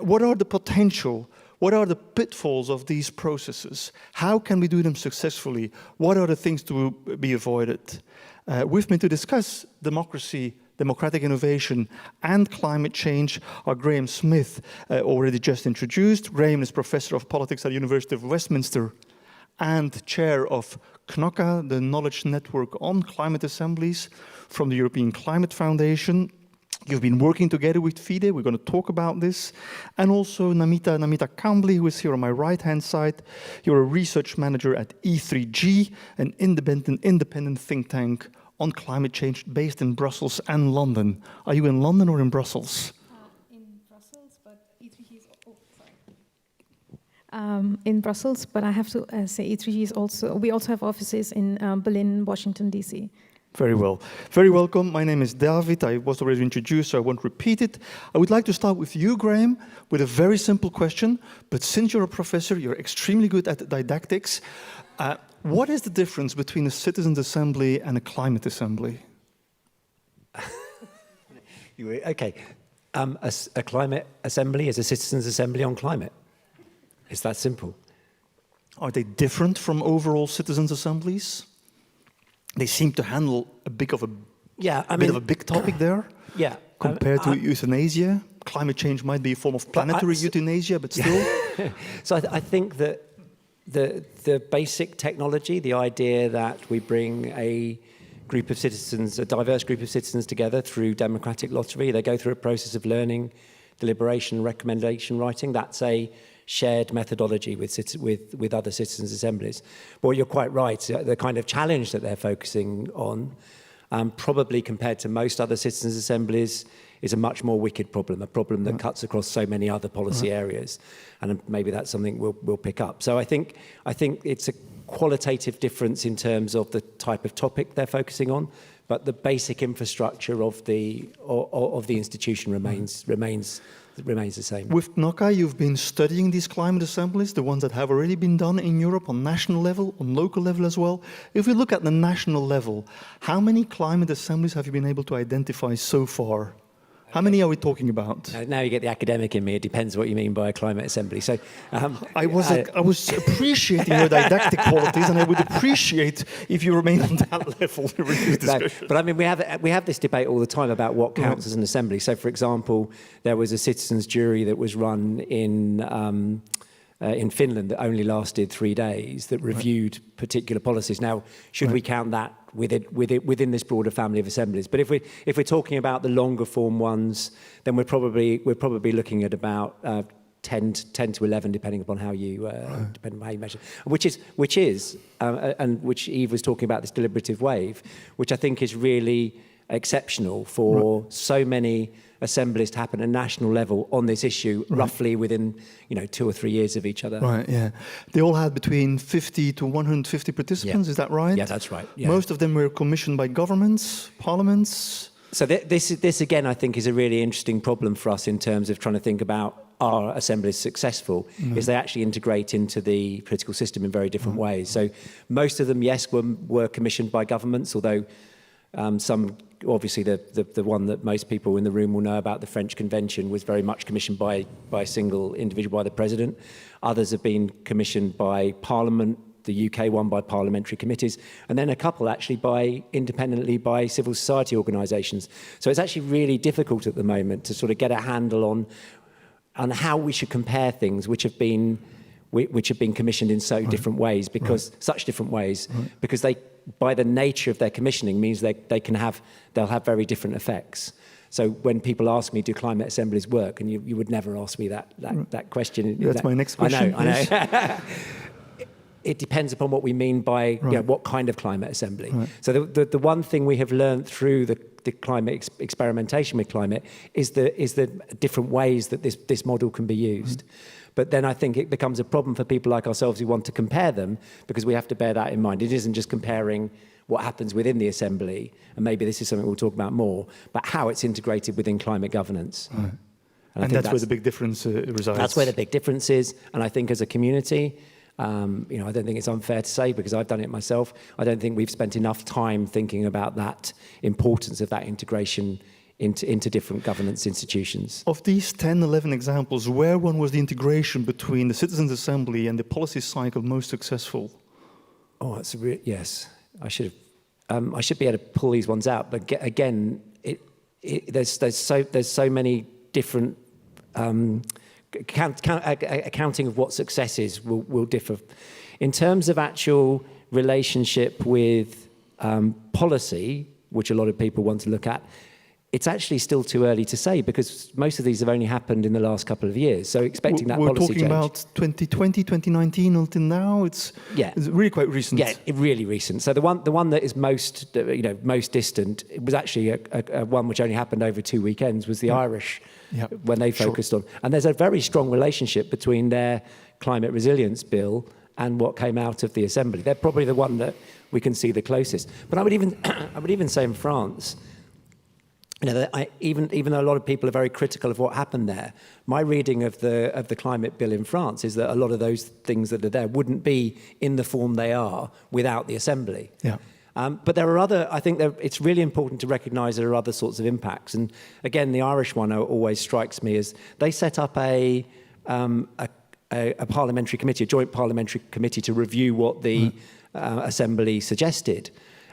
S4: What are the potential? What are the pitfalls of these processes? How can we do them successfully? What are the things to be avoided? With me to discuss democracy, democratic innovation, and climate change are Graham Smith, already just introduced. Graham is Professor of Politics at the University of Westminster and Chair of KNOCA, the Knowledge Network on Climate Assemblies from the European Climate Foundation. You've been working together with FIDE, we're going to talk about this. And also Namita Kambli, who is here on my right-hand side. You're a research manager at E3G, an independent think tank on climate change based in Brussels and London. Are you in London or in Brussels?
S5: In Brussels, but E3G is, in Brussels, but I have to say E3G is also, we also have offices in Berlin, Washington, DC.
S4: Very well. Very welcome. My name is David. I was already introduced, so I won't repeat it. I would like to start with you, Graham, with a very simple question. But since you're a professor, you're extremely good at didactics. What is the difference between a citizens' assembly and a climate assembly?
S6: Okay. A climate assembly is a citizens' assembly on climate. It's that simple.
S4: Are they different from overall citizens' assemblies? They seem to handle a bit of a big topic there.
S6: Yeah.
S4: Compared to euthanasia, climate change might be a form of planetary euthanasia, but still.
S6: So I think that the basic technology, the idea that we bring a group of citizens, a diverse group of citizens together through democratic lottery, they go through a process of learning, deliberation, recommendation writing. That's a shared methodology with other citizens' assemblies. But you're quite right, the kind of challenge that they're focusing on, probably compared to most other citizens' assemblies, is a much more wicked problem, a problem that cuts across so many other policy areas. And maybe that's something we'll pick up. So I think it's a qualitative difference in terms of the type of topic they're focusing on, but the basic infrastructure of the institution remains the same.
S4: With KNOCA, you've been studying these climate assemblies, the ones that have already been done in Europe on national level, on local level as well. If we look at the national level, how many climate assemblies have you been able to identify so far? How many are we talking about?
S6: Now you get the academic in me. It depends what you mean by a climate assembly. So
S4: I was appreciating your didactic qualities, and I would appreciate if you remain on that level during this discussion.
S6: But I mean, we have this debate all the time about what counts as an assembly. So, for example, there was a citizens' jury that was run in Finland that only lasted 3 days that reviewed particular policies. Now, should we count that within this broader family of assemblies? But if we're talking about the longer form ones, then we're probably looking at about 10 to 11, depending upon how you measure. Which is and which Eve was talking about, this deliberative wave, which I think is really exceptional for so many assemblies to happen at a national level on this issue, roughly within 2 or 3 years of each other.
S4: Right, yeah. They all had between 50 to 150 participants, is that right?
S6: Yeah, that's right. Yeah.
S4: Most of them were commissioned by governments, parliaments.
S6: So this again, I think, is a really interesting problem for us in terms of trying to think about, are assemblies successful? Is they actually integrate into the political system in very different ways. So most of them, yes, were commissioned by governments, although some, obviously the one that most people in the room will know about, the French Convention, was very much commissioned by a single individual, by the president. Others have been commissioned by Parliament, the UK one by parliamentary committees, and then a couple actually independently by civil society organisations. So it's actually really difficult at the moment to sort of get a handle on how we should compare things which have been commissioned in so different ways, because such different ways, because they, by the nature of their commissioning, means they'll have very different effects. So when people ask me, do climate assemblies work, and you would never ask me that question.
S4: That's my next question.
S6: I know. It depends upon what we mean by what kind of climate assembly. So the one thing we have learned through the climate experimentation with climate is the different ways that this model can be used. But then I think it becomes a problem for people like ourselves who want to compare them, because we have to bear that in mind. It isn't just comparing what happens within the assembly, and maybe this is something we'll talk about more, but how it's integrated within climate governance.
S4: And that's where the big difference resides.
S6: That's where the big difference is. And I think as a community, I don't think it's unfair to say, because I've done it myself, I don't think we've spent enough time thinking about that importance of that integration into different governance institutions.
S4: Of these 10, 11 examples, where one was the integration between the Citizens' Assembly and the policy cycle most successful?
S6: Oh, that's yes. I should be able to pull these ones out, but again, there's so many different accounting of what success is will differ. In terms of actual relationship with policy, which a lot of people want to look at, it's actually still too early to say because most of these have only happened in the last couple of years. So expecting that policy change.
S4: We're talking about 2020, 2019 until now. It's really quite recent.
S6: Yeah, really recent. So the one that is most most distant, it was actually a one which only happened over 2 weekends, was the Irish when they focused on. And there's a very strong relationship between their climate resilience bill and what came out of the Assembly. They're probably the one that we can see the closest. But I would even say in France, even though a lot of people are very critical of what happened there, my reading of the climate bill in France is that a lot of those things that are there wouldn't be in the form they are without the Assembly. Yeah. But there are I think it's really important to recognise there are other sorts of impacts. And again, the Irish one always strikes me as they set up a parliamentary committee, a joint parliamentary committee to review what the Assembly suggested.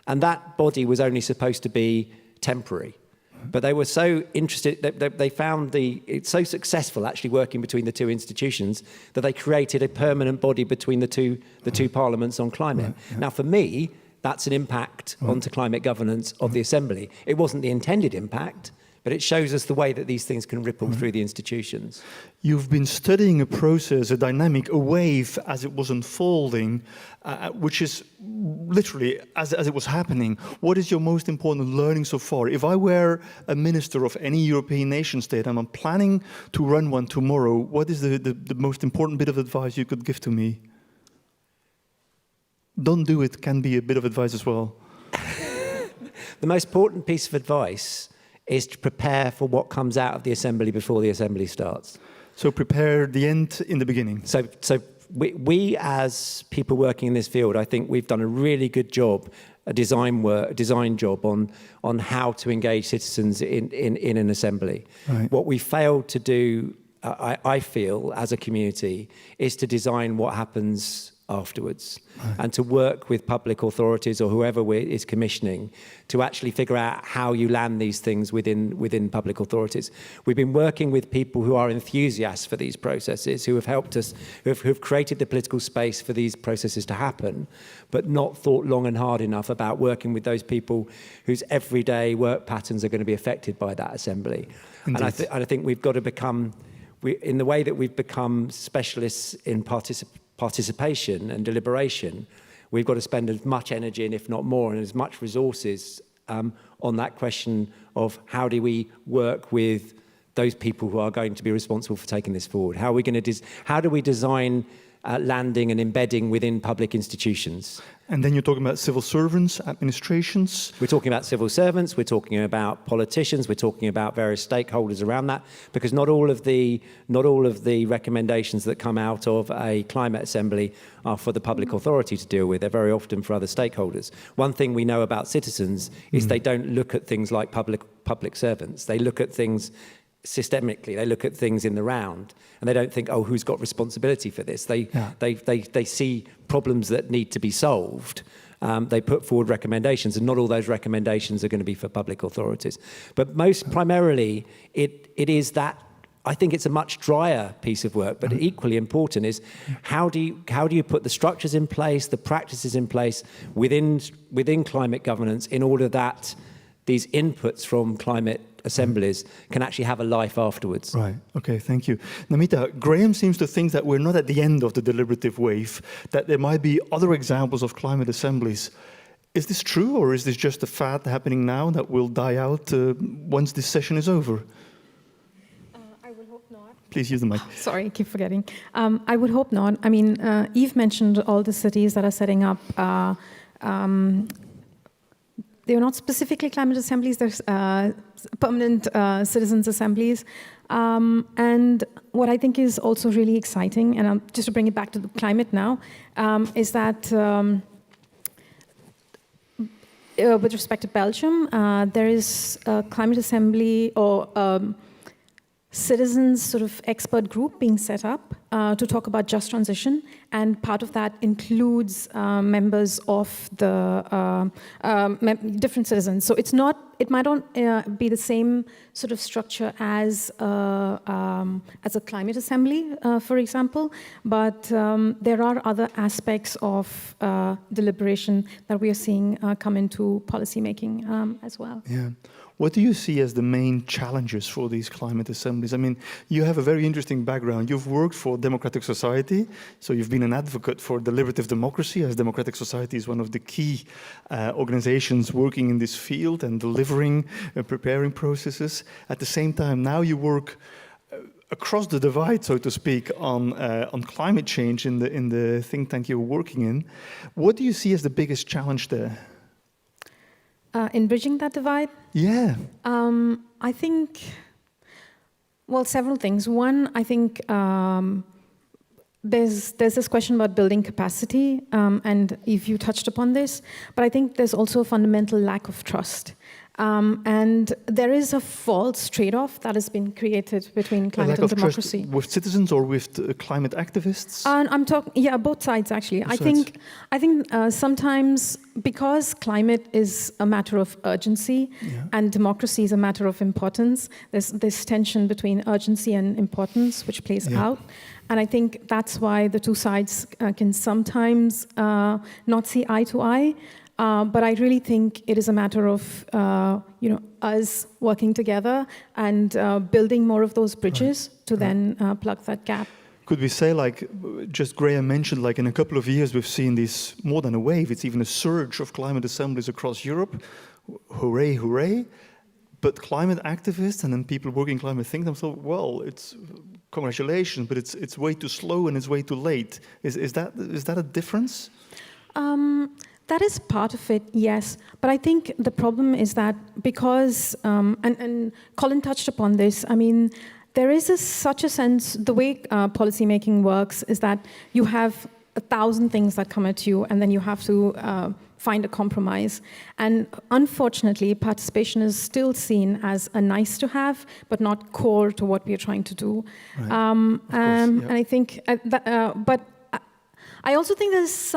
S6: And that body was only supposed to be temporary. But they were so interested, they found it's so successful actually working between the two institutions that they created a permanent body between the two parliaments on climate. Now, for me, that's an impact onto climate governance of the Assembly. It wasn't the intended impact, but it shows us the way that these things can ripple through the institutions.
S4: You've been studying a process, a dynamic, a wave as it was unfolding, which is literally as it was happening. What is your most important learning so far? If I were a minister of any European nation state and I'm planning to run one tomorrow, what is the most important bit of advice you could give to me? Don't do it can be a bit of advice as well.
S6: The most important piece of advice is to prepare for what comes out of the Assembly before the Assembly starts.
S4: So prepare the end in the beginning.
S6: So we as people working in this field, I think we've done a really good job, a design job on how to engage citizens in an Assembly. Right. What we failed to do, I feel, as a community, is to design what happens afterwards, and to work with public authorities or whoever is commissioning to actually figure out how you land these things within public authorities. We've been working with people who are enthusiasts for these processes, who have helped us, who've created the political space for these processes to happen, but not thought long and hard enough about working with those people whose everyday work patterns are going to be affected by that Assembly. Indeed. And I think we've got to become, in the way that we've become specialists in participation and deliberation, we've got to spend as much energy, and if not more, and as much resources on that question of how do we work with those people who are going to be responsible for taking this forward? How do we design landing and embedding within public institutions?
S4: And then you're talking about civil servants, administrations.
S6: We're talking about civil servants, we're talking about politicians, we're talking about various stakeholders around that, because not all of the recommendations that come out of a climate assembly are for the public authority to deal with. They're very often for other stakeholders. One thing we know about citizens is they don't look at things like public servants. They look at things systemically. They look at things in the round, and they don't think, oh, who's got responsibility for this? They see problems that need to be solved. They put forward recommendations, and not all those recommendations are going to be for public authorities. But most primarily, it is that. I think it's a much drier piece of work, but equally important is how do you put the structures in place, the practices in place within climate governance in order that these inputs from climate assemblies can actually have a life afterwards.
S4: Right, okay, thank you. Namita, Graham seems to think that we're not at the end of the deliberative wave, that there might be other examples of climate assemblies. Is this true, or is this just a fad happening now that will die out once this session is over?
S5: I would hope not.
S4: Please use the mic.
S5: Sorry, I keep forgetting. I would hope not. I mean, Yves mentioned all the cities that are setting up they're not specifically climate assemblies, there's permanent citizens' assemblies. And what I think is also really exciting, and just to bring it back to the climate now, is that with respect to Belgium, there is a climate assembly or citizens sort of expert group being set up to talk about just transition, and part of that includes members of the different citizens. So it might not be the same sort of structure as a climate assembly, for example, but there are other aspects of deliberation that we are seeing come into policy making as well.
S4: Yeah. What do you see as the main challenges for these climate assemblies? I mean, you have a very interesting background. You've worked for Democratic Society, so you've been an advocate for deliberative democracy, as Democratic Society is one of the key organizations working in this field and delivering, preparing processes. At the same time, now you work across the divide, so to speak, on climate change in the think tank you're working in. What do you see as the biggest challenge there?
S5: In bridging that divide?
S4: Yeah.
S5: I think, well, several things. One, I think there's this question about building capacity, and if you touched upon this, but I think there's also a fundamental lack of trust. And there is a false trade-off that has been created between climate and democracy.
S4: With citizens or with climate activists?
S5: I'm talking, yeah, both sides actually. I think sometimes because climate is a matter of urgency and democracy is a matter of importance, there's this tension between urgency and importance which plays out. And I think that's why the two sides can sometimes not see eye to eye. But I really think it is a matter of us working together and building more of those bridges to then plug that gap.
S4: Could we say, like, just Graham mentioned, like in a couple of years we've seen this more than a wave, it's even a surge of climate assemblies across Europe. Hooray, hooray. But climate activists and then people working climate think themselves, well, it's congratulations, but it's way too slow and it's way too late. Is that a difference?
S5: That is part of it, yes. But I think the problem is that because, and Colin touched upon this, I mean, there is such a sense, the way policymaking works is that you have 1,000 things that come at you and then you have to find a compromise. And unfortunately, participation is still seen as a nice to have, but not core to what we are trying to do.
S4: Right.
S5: And I think, but I also think there's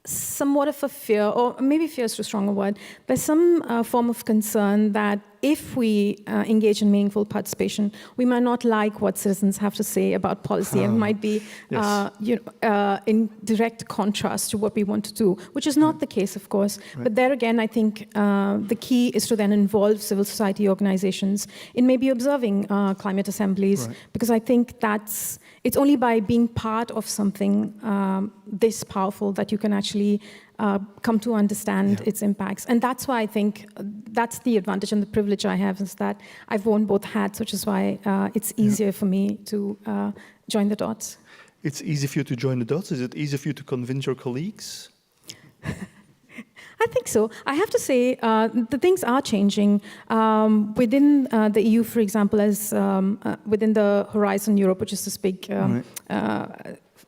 S5: somewhat of a fear, or maybe fear is too strong a word, there's some form of concern that if we engage in meaningful participation, we might not like what citizens have to say about policy and might be in direct contrast to what we want to do, which is not the case, of course. Right. But there again, I think the key is to then involve civil society organizations in maybe observing climate assemblies, because I think it's only by being part of something this powerful that you can actually come to understand its impacts. And that's why I think that's the advantage and the privilege I have, is that I've worn both hats, which is why it's easier for me to join the dots.
S4: It's easy for you to join the dots? Is it easy for you to convince your colleagues?
S5: I think so. I have to say, the things are changing. Within the EU, for example, as within the Horizon Europe, which is this big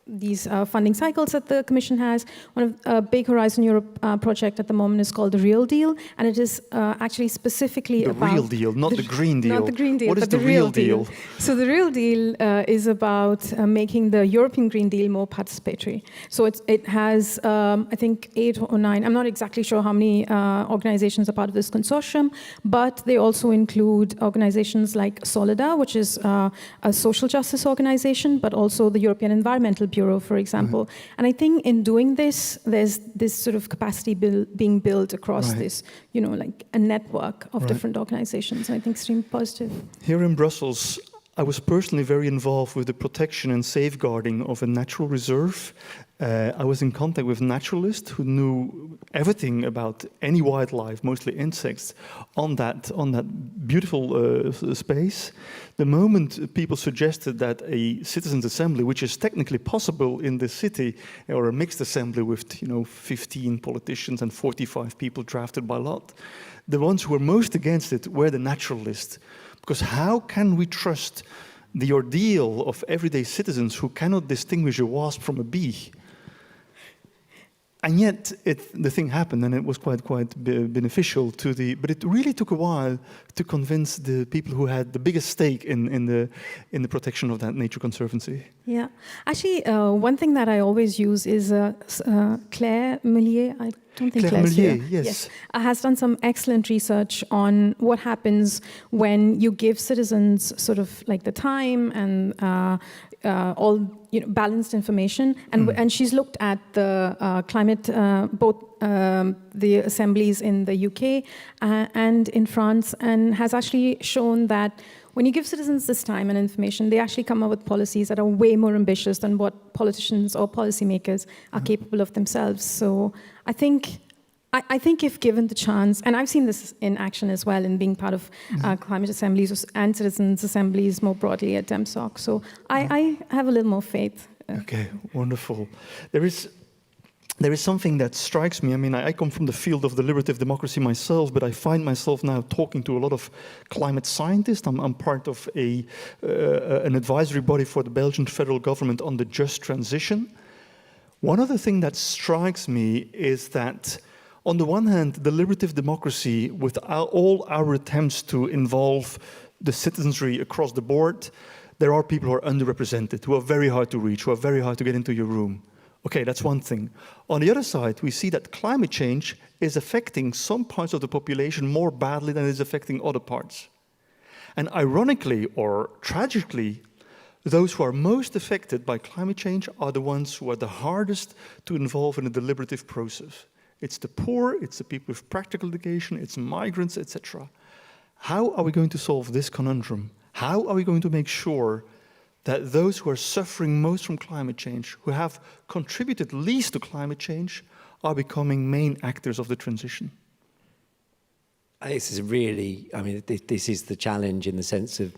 S5: these funding cycles that the Commission has. One of a big Horizon Europe project at the moment is called the Real Deal, and it is actually specifically about...
S4: The Real Deal, not the Green Deal.
S5: Not the Green Deal,
S4: what is the Real Deal?
S5: So the Real Deal is about making the European Green Deal more participatory. So it has, I think, 8 or 9, I'm not exactly sure how many organizations are part of this consortium, but they also include organizations like Solida, which is a social justice organization, but also the European Environmental Bureau, for example. And I think in doing this, there's this sort of capacity being built across this, you know, like a network of different organizations. I think extremely positive.
S4: Here in Brussels, I was personally very involved with the protection and safeguarding of a natural reserve. I was in contact with naturalists who knew everything about any wildlife, mostly insects, on that beautiful space. The moment people suggested that a citizens' assembly, which is technically possible in the city, or a mixed assembly with 15 politicians and 45 people drafted by lot, the ones who were most against it were the naturalists. Because how can we trust the ordeal of everyday citizens who cannot distinguish a wasp from a bee? And yet, the thing happened, and it was quite beneficial to the. But it really took a while to convince the people who had the biggest stake in the protection of that nature conservancy.
S5: Yeah, actually, one thing that I always use is Claire Millier. I don't think
S4: Claire
S5: Claire's
S4: Millier,
S5: here.
S4: yes.
S5: Has done some excellent research on what happens when you give citizens sort of like the time and all balanced information, and she's looked at the climate, both the assemblies in the UK and in France, and has actually shown that when you give citizens this time and information, they actually come up with policies that are way more ambitious than what politicians or policymakers are capable of themselves. So I think if given the chance, and I've seen this in action as well in being part of climate assemblies and citizens assemblies more broadly at DEMSOC. So I have a little more faith.
S4: Okay, wonderful. There is something that strikes me. I mean, I come from the field of deliberative democracy myself, but I find myself now talking to a lot of climate scientists. I'm part of an advisory body for the Belgian federal government on the just transition. One other thing that strikes me is that, on the one hand, deliberative democracy, with all our attempts to involve the citizenry across the board, there are people who are underrepresented, who are very hard to reach, who are very hard to get into your room. Okay, that's one thing. On the other side, we see that climate change is affecting some parts of the population more badly than it is affecting other parts. And ironically, or tragically, those who are most affected by climate change are the ones who are the hardest to involve in a deliberative process. It's the poor, it's the people with practical education, it's migrants, etc. How are we going to solve this conundrum? How are we going to make sure that those who are suffering most from climate change, who have contributed least to climate change, are becoming main actors of the transition?
S6: This is really, I mean, this is the challenge in the sense of,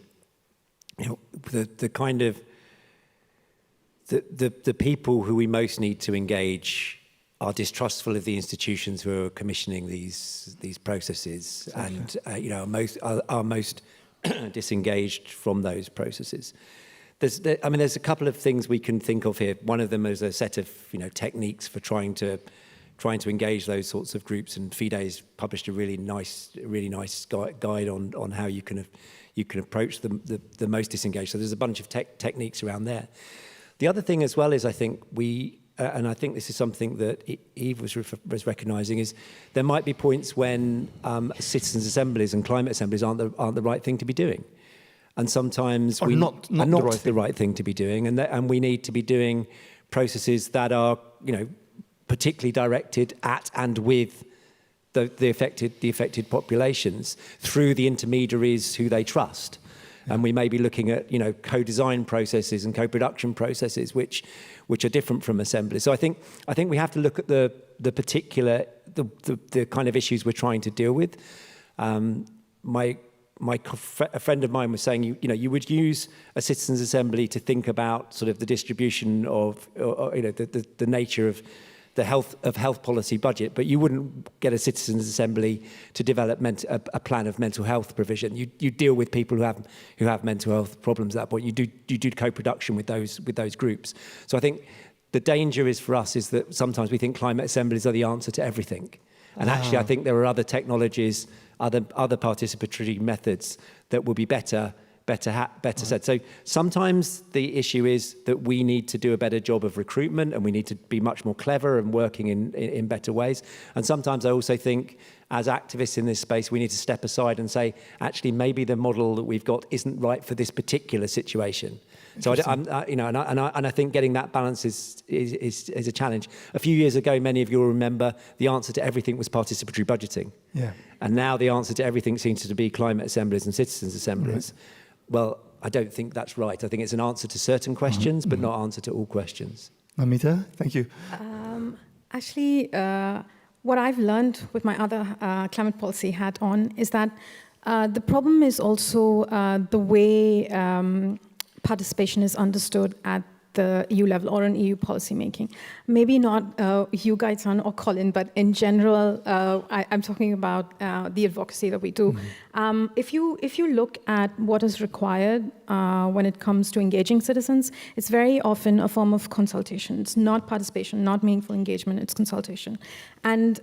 S6: the kind of, the people who we most need to engage are distrustful of the institutions who are commissioning these processes, exactly. And are most disengaged from those processes. There's a couple of things we can think of here. One of them is a set of techniques for trying to engage those sorts of groups, and FIDE has published a really nice guide on how you can approach the most disengaged. So there's a bunch of techniques around there. The other thing as well is, I think and I think this is something that Eve was recognising, is there might be points when citizens' assemblies and climate assemblies aren't the right thing to be doing. And sometimes we are not the right thing to be doing, and we need to be doing processes that are, particularly directed at and with the affected populations through the intermediaries who they trust. Yeah. And we may be looking at, co-design processes and co-production processes, which are different from assemblies. So I think we have to look at the particular the kind of issues we're trying to deal with. A friend of mine was saying, you would use a citizens' assembly to think about sort of the distribution of, the nature of the health policy budget, but you wouldn't get a citizens' assembly to develop a plan of mental health provision. You deal with people who have mental health problems at that point. You do co-production with those groups. So I think the danger is for us is that sometimes we think climate assemblies are the answer to everything, and actually I think there are other technologies, other participatory methods that will be better said. So sometimes the issue is that we need to do a better job of recruitment, and we need to be much more clever and working in better ways. And sometimes I also think, as activists in this space, we need to step aside and say, actually, maybe the model that we've got isn't right for this particular situation. So I think getting that balance is a challenge. A few years ago, many of you will remember, the answer to everything was participatory budgeting. Yeah. And now the answer to everything seems to be climate assemblies and citizens' assemblies. Right. Well, I don't think that's right. I think it's an answer to certain questions, but not answer to all questions.
S4: Mamita, thank you.
S5: What I've learned with my other climate policy hat on is that the problem is also the way participation is understood at the EU level or in EU policy making. Maybe not you, Gaetan or Colin, but in general, I'm talking about the advocacy that we do. If you look at what is required when it comes to engaging citizens, it's very often a form of consultation. It's not participation, not meaningful engagement, it's consultation. And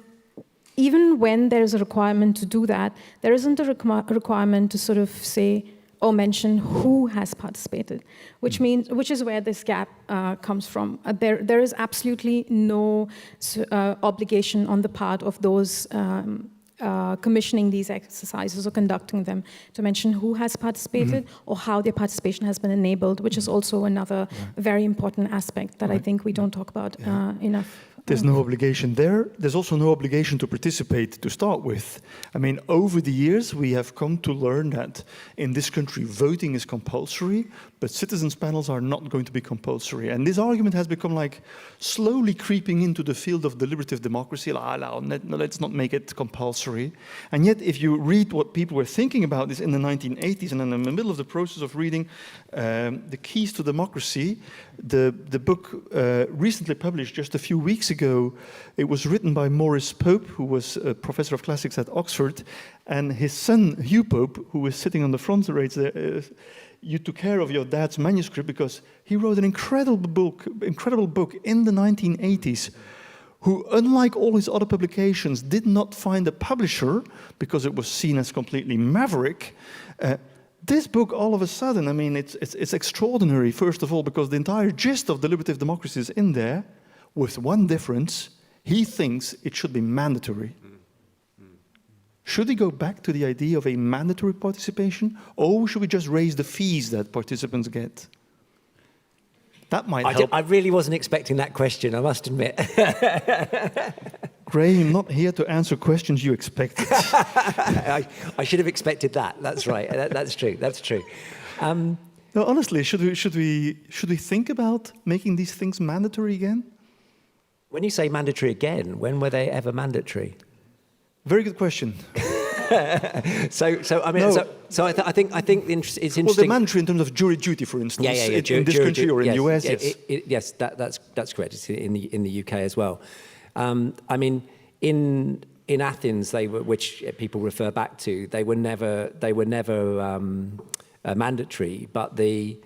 S5: even when there is a requirement to do that, there isn't a requirement to sort of say or mention who has participated, which is where this gap comes from. There is absolutely no obligation on the part of those commissioning these exercises or conducting them to mention who has participated or how their participation has been enabled, which is also another very important aspect that I think we don't talk about enough.
S4: There's no obligation there. There's also no obligation to participate to start with. I mean, over the years, we have come to learn that in this country, voting is compulsory, but citizens' panels are not going to be compulsory. And this argument has become like slowly creeping into the field of deliberative democracy. Let's not make it compulsory. And yet, if you read what people were thinking about this in the 1980s, and in the middle of the process of reading The Keys to Democracy, the book recently published just a few weeks ago, it was written by Maurice Pope, who was a professor of classics at Oxford, and his son, Hugh Pope, who was sitting on the front row there. You took care of your dad's manuscript because he wrote an incredible book in the 1980s, who, unlike all his other publications, did not find a publisher because it was seen as completely maverick. This book, all of a sudden, I mean, it's extraordinary, first of all, because the entire gist of deliberative democracy is in there, with one difference: he thinks it should be mandatory. Should we go back to the idea of a mandatory participation, or should we just raise the fees that participants get? That might help.
S6: I really wasn't expecting that question, I must admit.
S4: Graham, not here to answer questions you expected.
S6: I should have expected that. That's right. That's true. That's true.
S4: No, honestly, should we think about making these things mandatory again?
S6: When you say mandatory again, when were they ever mandatory?
S4: Very good question.
S6: I think it's interesting.
S4: Well, they're mandatory in terms of jury duty, for instance, in this country or in the US.
S6: Yes, that's correct. It's in the UK as well. I mean, in Athens, which people refer back to, they were never mandatory, but the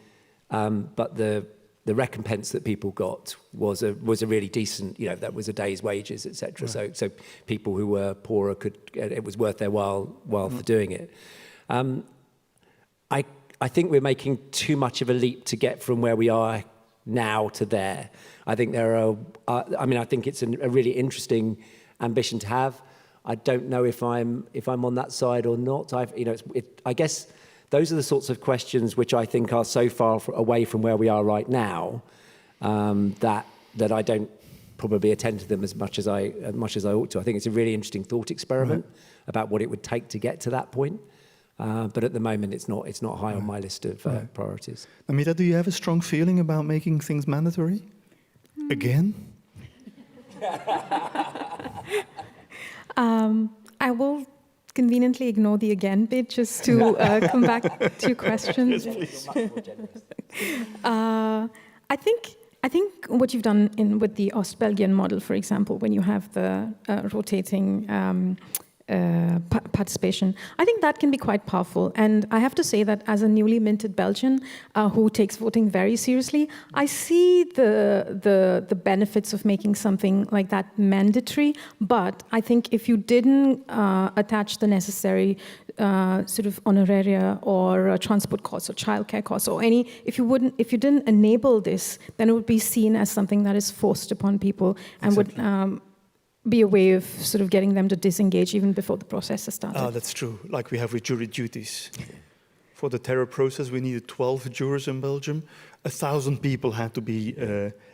S6: recompense that people got was a really decent, that was a day's wages, etc. Right. So people who were poorer it was worth their while for doing it. I think we're making too much of a leap to get from where we are now to there. I think I think it's a really interesting ambition to have. I don't know if I'm on that side or not. I guess those are the sorts of questions which I think are so far away from where we are right now that I don't probably attend to them as much as I ought to. I think it's a really interesting thought experiment about what it would take to get to that point. But at the moment, it's not high on my list of priorities.
S4: Namita, do you have a strong feeling about making things mandatory? Again?
S5: I will conveniently ignore the again bit just to come back to your question.
S4: Yes, please.
S5: I think what you've done with the Ostbelgian model, for example, when you have the rotating participation, I think that can be quite powerful. And I have to say that as a newly minted Belgian who takes voting very seriously, I see the benefits of making something like that mandatory. But I think if you didn't attach the necessary sort of honoraria or transport costs or childcare costs or if you didn't enable this, then it would be seen as something that is forced upon people and would be a way of sort of getting them to disengage even before the process has started.
S4: Ah, that's true, like we have with jury duties. For the terror process, we needed 12 jurors in Belgium. 1,000 people had to be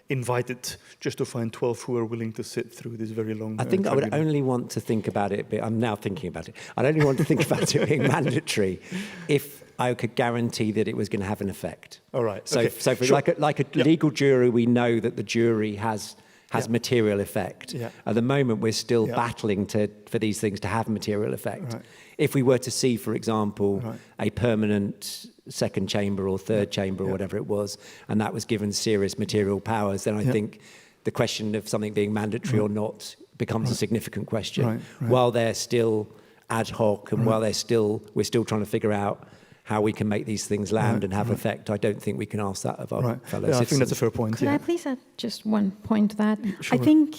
S4: invited just to find 12 who were willing to sit through this very long
S6: I think I would only want to think about it, but I'm now thinking about it. I'd only want to think about it being mandatory if I could guarantee that it was going to have an effect.
S4: All right.
S6: So,
S4: okay.
S6: so for like a legal jury, we know that the jury has has material effect.
S4: Yeah.
S6: At the moment, we're still
S4: Yeah.
S6: battling for these things to have material effect.
S4: Right.
S6: If we were to see, for example,
S4: Right.
S6: a permanent second chamber or third chamber or whatever it was, and that was given serious material powers, then I think the question of something being mandatory or not becomes a significant question.
S4: Right.
S6: While they're still ad hoc and while we're still trying to figure out how we can make these things land and have effect, I don't think we can ask that of our fellow citizens.
S4: I think that's a fair point.
S5: Could I please add just one point to that?
S4: Sure.
S5: I think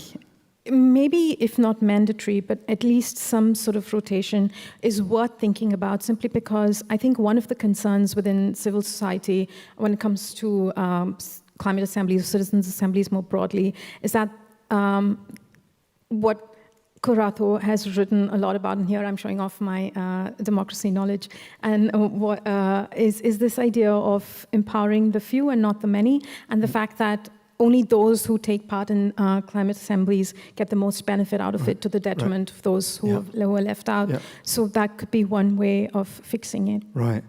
S5: maybe, if not mandatory, but at least some sort of rotation is worth thinking about, simply because I think one of the concerns within civil society when it comes to climate assemblies, citizens' assemblies more broadly, is that what Corrado has written a lot about, and here I'm showing off my democracy knowledge, and what is this idea of empowering the few and not the many, and the fact that only those who take part in climate assemblies get the most benefit out of it, to the detriment of those who are left out.
S4: Yeah.
S5: So that could be one way of fixing it.
S4: Right.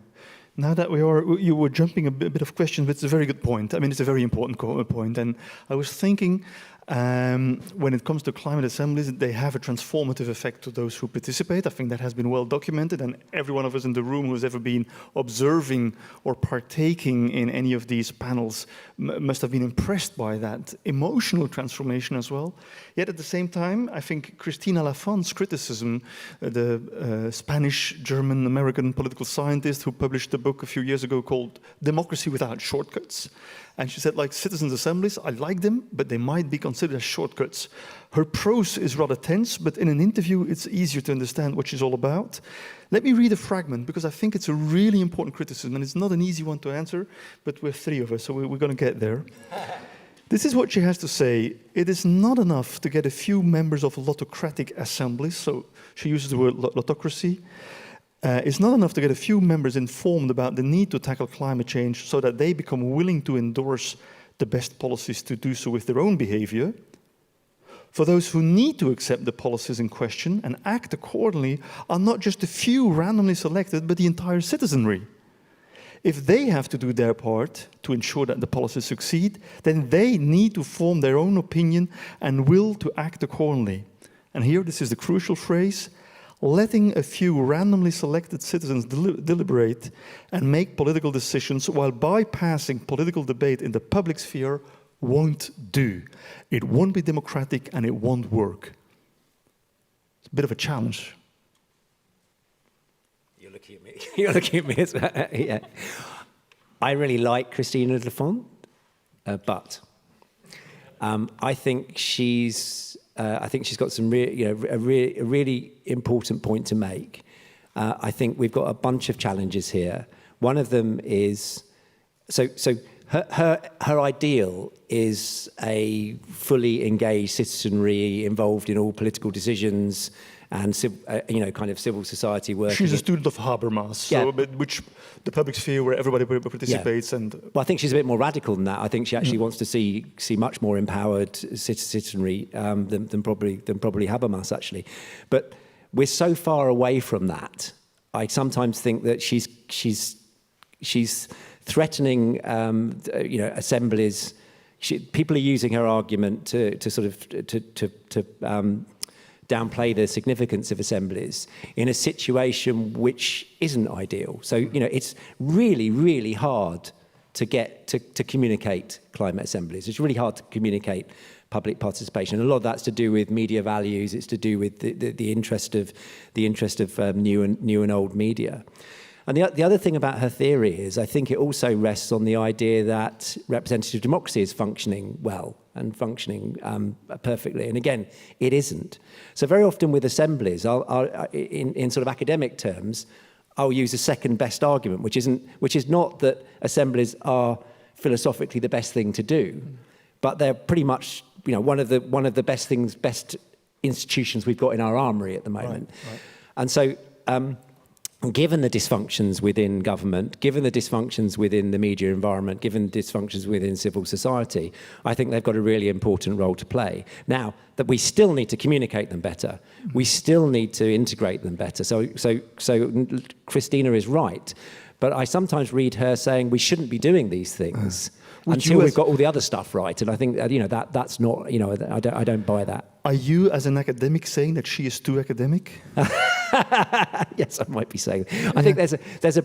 S4: Now that you were jumping a bit of questions, but it's a very good point. I mean, it's a very important point. And I was thinking, when it comes to climate assemblies, they have a transformative effect to those who participate. I think that has been well documented, and every one of us in the room who's ever been observing or partaking in any of these panels must have been impressed by that emotional transformation as well. Yet at the same time, I think Cristina Lafon's criticism, the Spanish, German, American political scientist who published a book a few years ago called Democracy Without Shortcuts, and she said, like, citizens' assemblies, I like them, but they might be considered as shortcuts. Her prose is rather tense, but in an interview, it's easier to understand what she's all about. Let me read a fragment, because I think it's a really important criticism, and it's not an easy one to answer, but we're three of us, so we're going to get there. This is what she has to say. It is not enough to get a few members of lotocratic assemblies, so she uses the word lotocracy. It's not enough to get a few members informed about the need to tackle climate change so that they become willing to endorse the best policies to do so with their own behavior. For those who need to accept the policies in question and act accordingly are not just a few randomly selected, but the entire citizenry. If they have to do their part to ensure that the policies succeed, then they need to form their own opinion and will to act accordingly. And here, this is the crucial phrase: letting a few randomly selected citizens deliberate and make political decisions while bypassing political debate in the public sphere won't do. It won't be democratic and it won't work. It's a bit of a challenge.
S6: You're looking at me. You're looking at me as well. Yeah. I really like Cristina Lafont, but I think she's got some a really important point to make. I think we've got a bunch of challenges here. One of them is her ideal is a fully engaged citizenry involved in all political decisions and kind of civil society work.
S4: She's a student of Habermas, so which the public sphere where everybody participates.
S6: Yeah. Well, I think she's a bit more radical than that. I think she actually wants to see much more empowered citizenry than probably Habermas, actually. But we're so far away from that. I sometimes think that she's threatening assemblies. People are using her argument to sort of downplay the significance of assemblies in a situation which isn't ideal. So, it's really, really hard to get to communicate climate assemblies. It's really hard to communicate public participation. And a lot of that's to do with media values. It's to do with the interest of new and old media. And the other thing about her theory is I think it also rests on the idea that representative democracy is functioning well and functioning perfectly. And again, it isn't. So very often with assemblies, in sort of academic terms, I'll use a second best argument, which is not that assemblies are philosophically the best thing to do, but they're pretty much one of the best institutions we've got in our armory at the moment. Right. And so given the dysfunctions within government, given the dysfunctions within the media environment, given the dysfunctions within civil society, I think they've got a really important role to play. Now, that we still need to communicate them better. We still need to integrate them better. So Cristina is right. But I sometimes read her saying we shouldn't be doing these things. until we've got all the other stuff right. And I think that's not, I don't buy that.
S4: Are you, as an academic, saying that she is too academic?
S6: Yes, I might be saying. I think there's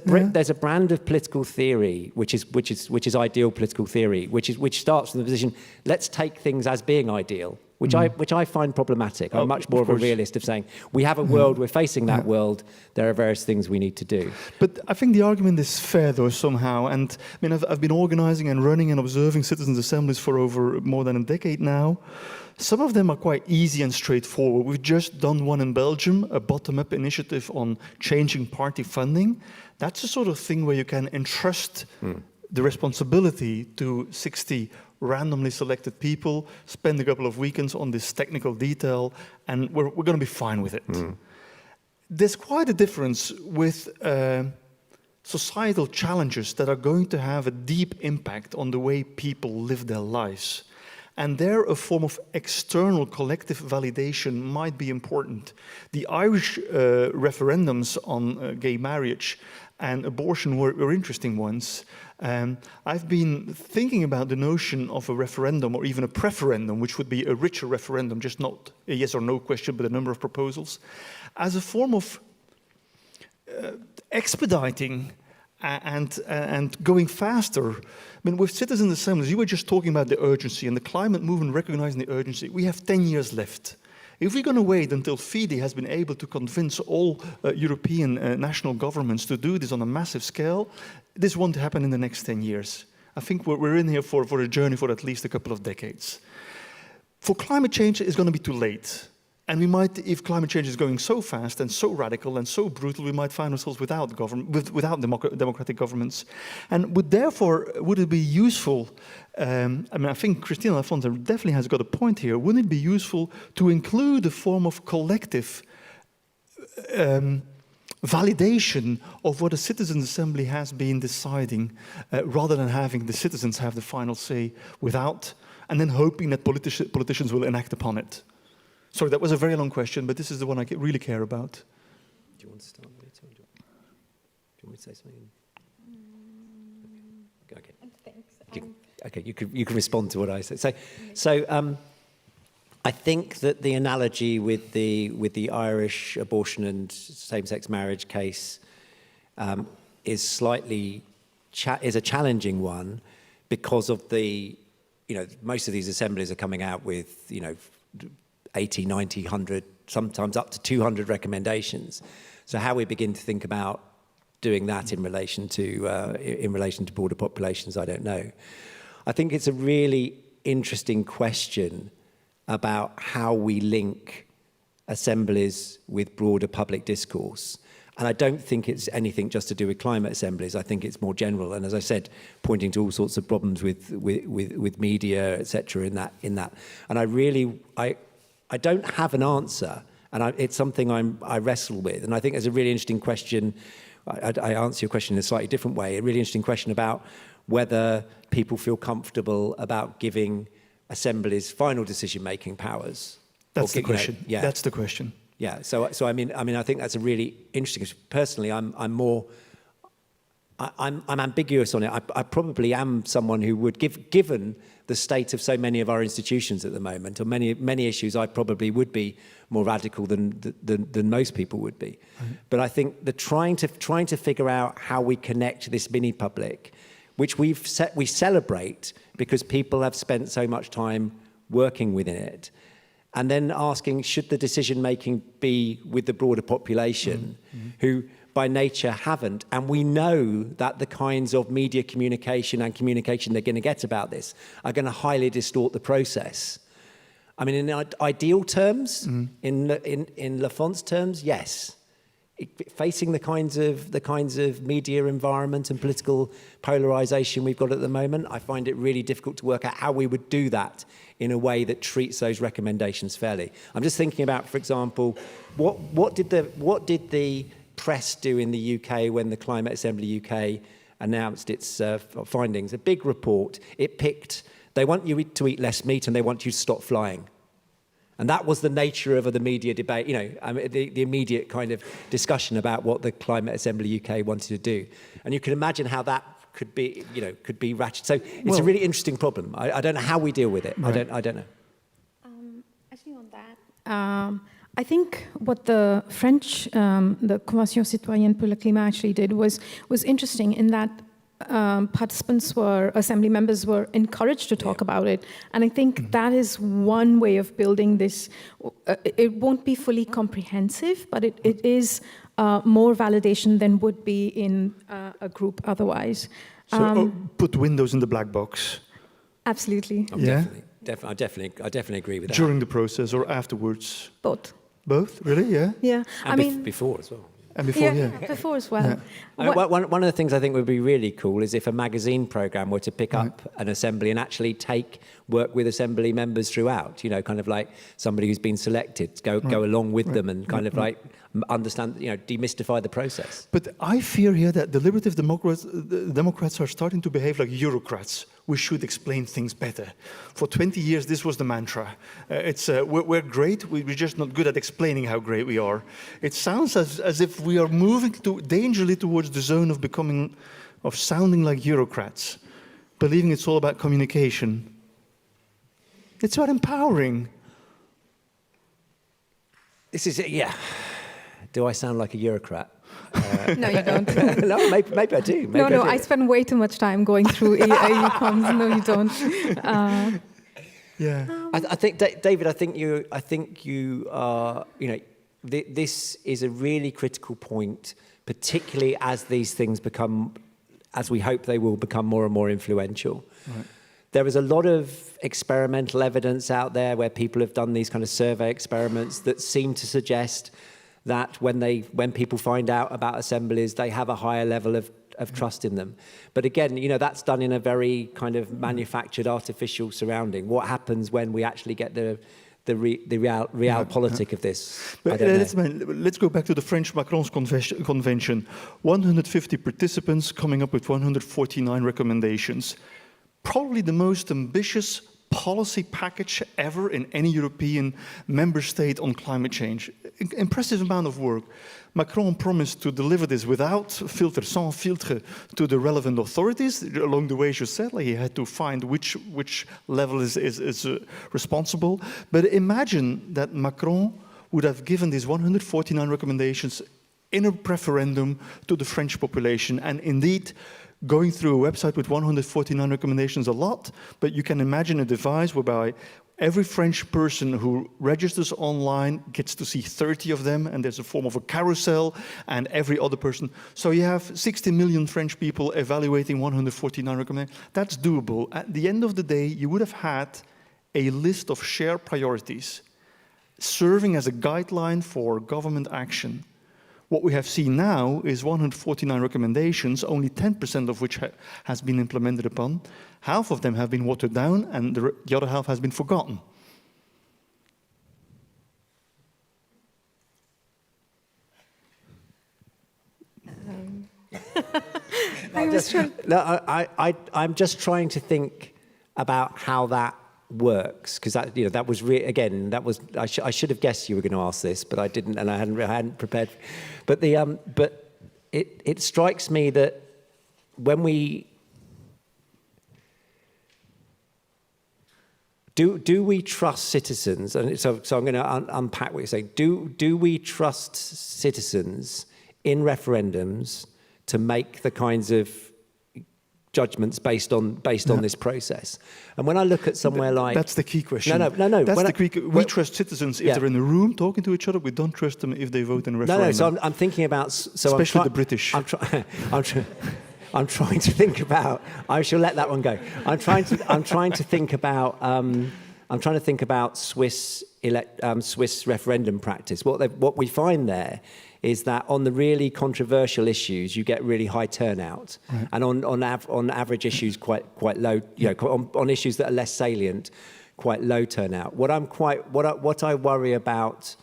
S6: a brand of political theory which is ideal political theory, which starts from the position, let's take things as being ideal, which I find problematic. I'm much more of a realist of saying we have a world, we're facing that world, there are various things we need to do.
S4: But I think the argument is fair, though, somehow. And I mean, I've been organizing and running and observing citizens' assemblies for over more than a decade now. Some of them are quite easy and straightforward. We've just done one in Belgium, a bottom-up initiative on changing party funding. That's the sort of thing where you can entrust the responsibility to 60 randomly selected people, spend a couple of weekends on this technical detail, and we're going to be fine with it. There's quite a difference with societal challenges that are going to have a deep impact on the way people live their lives. And there, a form of external collective validation might be important. The Irish referendums on gay marriage and abortion were interesting ones. I've been thinking about the notion of a referendum or even a preferendum, which would be a richer referendum, just not a yes or no question, but a number of proposals, as a form of expediting and going faster. I mean, with citizen assemblies, you were just talking about the urgency and the climate movement recognizing the urgency. We have 10 years left. If we're going to wait until FIDE has been able to convince all European national governments to do this on a massive scale, this won't happen in the next 10 years. I think we're in here for a journey for at least a couple of decades. For climate change, it's going to be too late. And we might, if climate change is going so fast and so radical and so brutal, we might find ourselves without democratic governments. And would it be useful, I think Christina Lafonte definitely has got a point here, wouldn't it be useful to include a form of collective validation of what a citizens' assembly has been deciding, rather than having the citizens have the final say and then hoping that politicians will enact upon it? Sorry, that was a very long question, but this is the one I really care about.
S6: Do you want to start with it, or do you want me to say something? Okay. Thanks. Okay, you can respond to what I say. So I think that the analogy with the Irish abortion and same-sex marriage case is a challenging one, because of most of these assemblies are coming out with 80, 90, 100, sometimes up to 200 recommendations. So how we begin to think about doing that in relation to broader populations, I don't know. I think it's a really interesting question about how we link assemblies with broader public discourse. And I don't think it's anything just to do with climate assemblies. I think it's more general. And as I said, pointing to all sorts of problems with media, etc. in that. And I don't have an answer, and it's something I wrestle with. And I think there's a really interesting question. I answer your question in a slightly different way. A really interesting question about whether people feel comfortable about giving assemblies final decision-making powers.
S4: That's the question.
S6: Yeah,
S4: that's the question.
S6: Yeah. So I mean, I think that's a really interesting. Personally, I'm ambiguous on it. I probably am someone who would given the state of so many of our institutions at the moment, or many issues, I probably would be more radical than most people would be. Right. But I think the trying to figure out how we connect this mini public, which we celebrate because people have spent so much time working within it, and then asking, should the decision making be with the broader population, who by nature haven't, and we know that the kinds of media communication and communication they're going to get about this are going to highly distort the process. I mean, in ideal terms, in Lafonte's terms, yes. Facing the kinds of media environment and political polarization we've got at the moment, I find it really difficult to work out how we would do that in a way that treats those recommendations fairly. I'm just thinking about, for example, what did the press do in the UK when the Climate Assembly UK announced its findings? A big report. It picked, they want you to eat less meat and they want you to stop flying. And that was the nature of the media debate, the immediate kind of discussion about what the Climate Assembly UK wanted to do. And you can imagine how that could be, could be ratchet. So it's a really interesting problem. I don't know how we deal with it. Right. I don't know.
S5: Actually, on that, I think what the French, the Convention Citoyenne pour le Climat actually did was interesting in that assembly members were encouraged to talk about it. And I think that is one way of building this. It won't be fully comprehensive, but it is more validation than would be in a group otherwise.
S4: So put Windows in the black box.
S5: Absolutely.
S6: Oh, yeah? Definitely. I definitely agree with that.
S4: During the process or afterwards?
S5: Both.
S4: Both? Really? Yeah?
S5: Yeah.
S6: And before as well.
S4: And before,
S5: before as well.
S6: Yeah. One of the things I think would be really cool is if a magazine program were to pick up an assembly and actually work with assembly members throughout, kind of like somebody who's been selected, go along with them and kind of like understand, demystify the process.
S4: But I fear here that deliberative Democrats are starting to behave like Eurocrats. We should explain things better. For 20 years, this was the mantra. We're great, we're just not good at explaining how great we are. It sounds as if we are moving dangerously towards the zone of sounding like Eurocrats, believing it's all about communication. It's about empowering.
S6: This is, Do I sound like a Eurocrat?
S5: No, you don't.
S6: No, maybe I do. Maybe
S5: I spend way too much time going through EUCOMs. No, you don't.
S6: I think, David, I think you are, this is a really critical point, particularly as these things become, as we hope they will become more and more influential. Right. There is a lot of experimental evidence out there where people have done these kind of survey experiments that seem to suggest that when people find out about assemblies, they have a higher level of trust in them. But again, that's done in a very kind of manufactured, artificial surrounding. What happens when we actually get the realpolitik of this?
S4: But let's go back to the French Macron's convention. 150 participants coming up with 149 recommendations. Probably the most ambitious policy package ever in any European member state on climate change. Impressive amount of work. Macron promised to deliver this without filter, sans filtre, to the relevant authorities. Along the way, as you said, he had to find which level is responsible. But imagine that Macron would have given these 149 recommendations in a referendum to the French population, and indeed, going through a website with 149 recommendations a lot, but you can imagine a device whereby every French person who registers online gets to see 30 of them, and there's a form of a carousel, and every other person. So you have 60 million French people evaluating 149 recommendations. That's doable. At the end of the day, you would have had a list of shared priorities serving as a guideline for government action. What we have seen now is 149 recommendations, only 10% of which has been implemented upon. Half of them have been watered down, and the other half has been forgotten.
S6: I'm just trying to think about how that works, because that was I should have guessed you were going to ask this, but I didn't, and I hadn't prepared. But it strikes me that when we do we trust citizens, and so I'm going to unpack what you're saying. Do we trust citizens in referendums to make the kinds of judgments based on this process? And when I look at somewhere like...
S4: That's the key question.
S6: No.
S4: That's the key. We trust citizens if they're in a room talking to each other. We don't trust them if they vote in a referendum.
S6: No. So I'm thinking about...
S4: Especially the British.
S6: I'm trying to think about... I shall let that one go. I'm trying to think about Swiss referendum practice. What we find there is that on the really controversial issues, you get really high turnout, right. And on average issues, quite low. On issues that are less salient, quite low turnout. What I worry about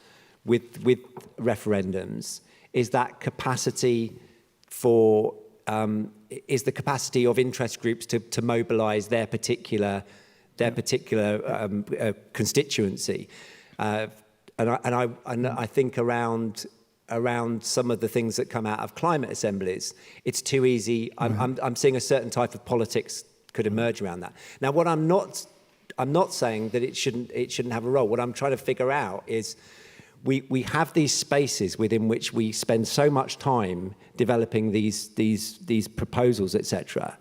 S6: with referendums is that capacity for is the capacity of interest groups to mobilise their particular constituency, and I think around around some of the things that come out of climate assemblies, it's too easy. I'm seeing a certain type of politics could emerge around that. Now, what I'm not saying that it shouldn't have a role. What I'm trying to figure out is we have these spaces within which we spend so much time developing these proposals, etc.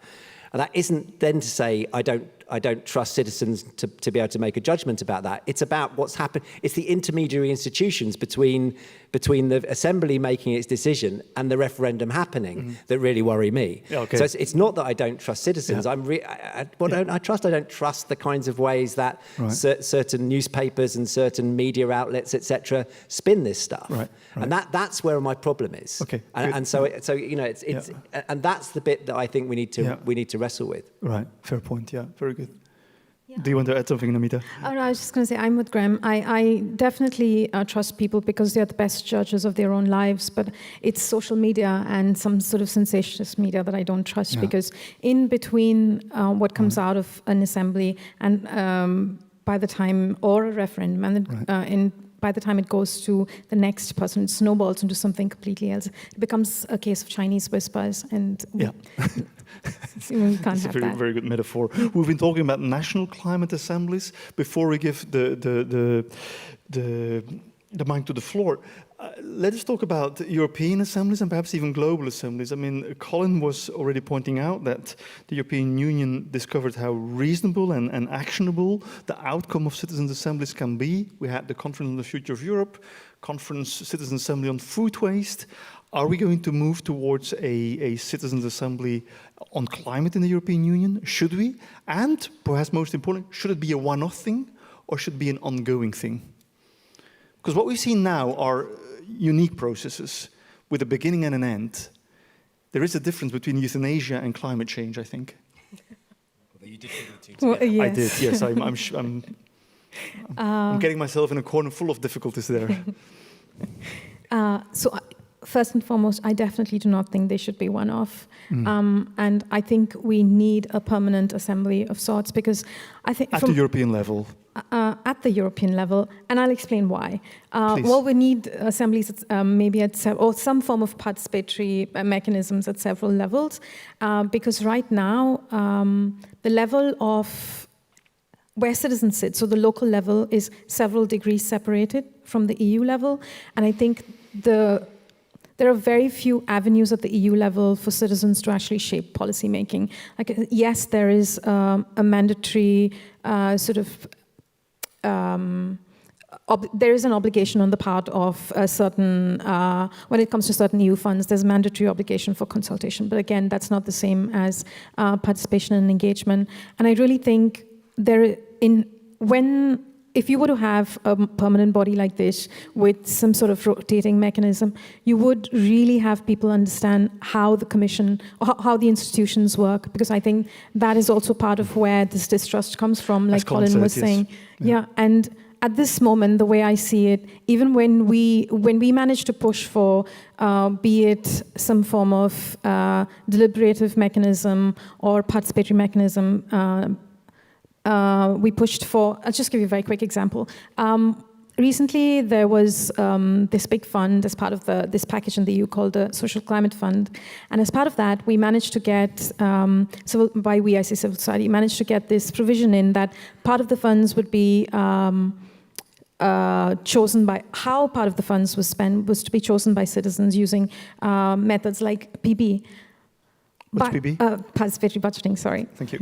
S6: And that isn't then to say I don't trust citizens to be able to make a judgment about that. It's about what's happened. It's the intermediary institutions between the assembly making its decision and the referendum happening that really worry me.
S4: Yeah, okay.
S6: So it's not that I don't trust citizens.
S4: Yeah.
S6: Don't I trust? I don't trust the kinds of ways that certain newspapers and certain media outlets, etc., spin this stuff.
S4: Right.
S6: And that's where my problem is.
S4: Okay.
S6: And so you know, it's and that's the bit that I think we need to wrestle with.
S4: Right. Fair point. Yeah. Very good. Yeah. Do you want to add something, Namita?
S5: Oh, no, I was just going to say, I'm with Graham. I definitely trust people because they're the best judges of their own lives, but it's social media and some sort of sensationalist media that I don't trust, because in between what comes out of an assembly and by the time, or a referendum, and by the time it goes to the next person, it snowballs into something completely else. It becomes a case of Chinese whispers, and we can't have that.
S4: Very good metaphor. We've been talking about national climate assemblies. Before we give the mic to the floor, let us talk about European assemblies and perhaps even global assemblies. I mean, Colin was already pointing out that the European Union discovered how reasonable and actionable the outcome of citizens' assemblies can be. We had the Conference on the Future of Europe, Conference Citizens' Assembly on Food Waste. Are we going to move towards a citizens' assembly on climate in the European Union? Should we? And, perhaps most important, should it be a one-off thing or should it be an ongoing thing? Because what we see now are unique processes with a beginning and an end. There is a difference between euthanasia and climate change, I think.
S6: You did put the two together.
S5: Yes.
S4: I did, yes. I'm getting myself in a corner full of difficulties there.
S5: First and foremost, I definitely do not think they should be one-off. And I think we need a permanent assembly of sorts, because I think...
S4: At the European level.
S5: At the European level, and I'll explain why. Well, we need assemblies maybe at or some form of participatory mechanisms at several levels, because right now, the level of where citizens sit, so the local level, is several degrees separated from the EU level, and I think there are very few avenues at the EU level for citizens to actually shape policy making. Like, yes, there is a mandatory there is an obligation on the part of a certain, when it comes to certain EU funds, there's a mandatory obligation for consultation. But again, that's not the same as participation and engagement. And I really think if you were to have a permanent body like this with some sort of rotating mechanism, you would really have people understand how the Commission, or how the institutions work, because I think that is also part of where this distrust comes from, like Colin was saying. Yeah, and at this moment, the way I see it, even when we manage to push for, be it some form of deliberative mechanism or participatory mechanism, we pushed for, I'll just give you a very quick example. Recently, there was this big fund as part of this package in the EU called the Social Climate Fund. And as part of that, we managed to get, I say civil society, managed to get this provision in that part of the funds would be chosen by, how part of the funds was spent was to be chosen by citizens using methods like PB.
S4: What's PB?
S5: Participatory budgeting, sorry.
S4: Thank you.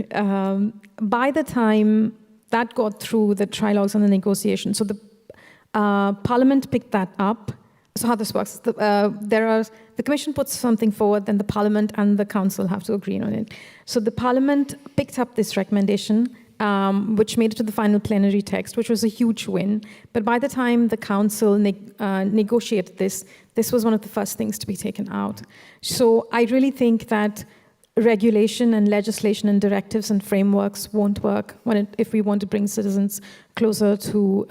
S5: By the time that got through the trilogues and the negotiations, so the Parliament picked that up. So how this works, the Commission puts something forward, then the Parliament and the Council have to agree on it. So the Parliament picked up this recommendation, which made it to the final plenary text, which was a huge win. But by the time the Council negotiated this was one of the first things to be taken out. So I really think that regulation and legislation and directives and frameworks won't work if we want to bring citizens closer to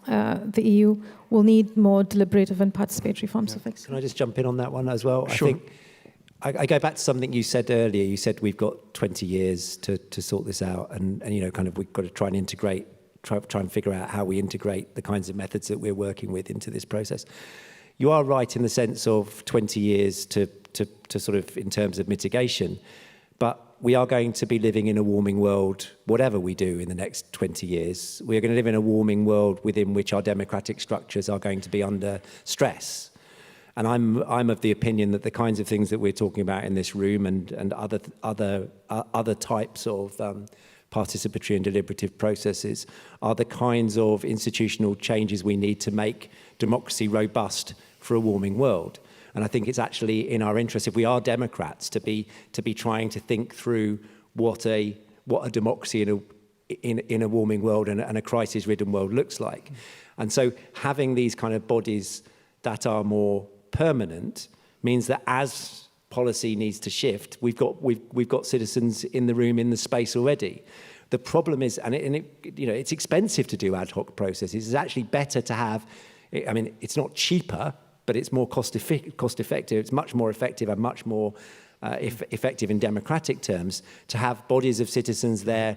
S5: the EU. We'll need more deliberative and participatory forms of action.
S6: Can I just jump in on that one as well?
S4: Sure.
S6: I think I go back to something you said earlier. You said we've got 20 years to sort this out, and kind of we've got to try and try and figure out how we integrate the kinds of methods that we're working with into this process. you are right in the sense of 20 years to sort of in terms of mitigation, but we are going to be living in a warming world, whatever we do in the next 20 years. We're going to live in a warming world within which our democratic structures are going to be under stress. And I'm of the opinion that the kinds of things that we're talking about in this room and other types of participatory and deliberative processes are the kinds of institutional changes we need to make democracy robust for a warming world. And I think it's actually in our interest, if we are democrats, to be trying to think through what a democracy in a warming world and a crisis-ridden world looks like. And so having these kind of bodies that are more permanent means that as policy needs to shift, we've got citizens in the room, in the space already. The problem is, it's expensive to do ad hoc processes. It's actually better to have, I mean, it's not cheaper, but it's more cost effective. It's much more effective and much more effective in democratic terms to have bodies of citizens there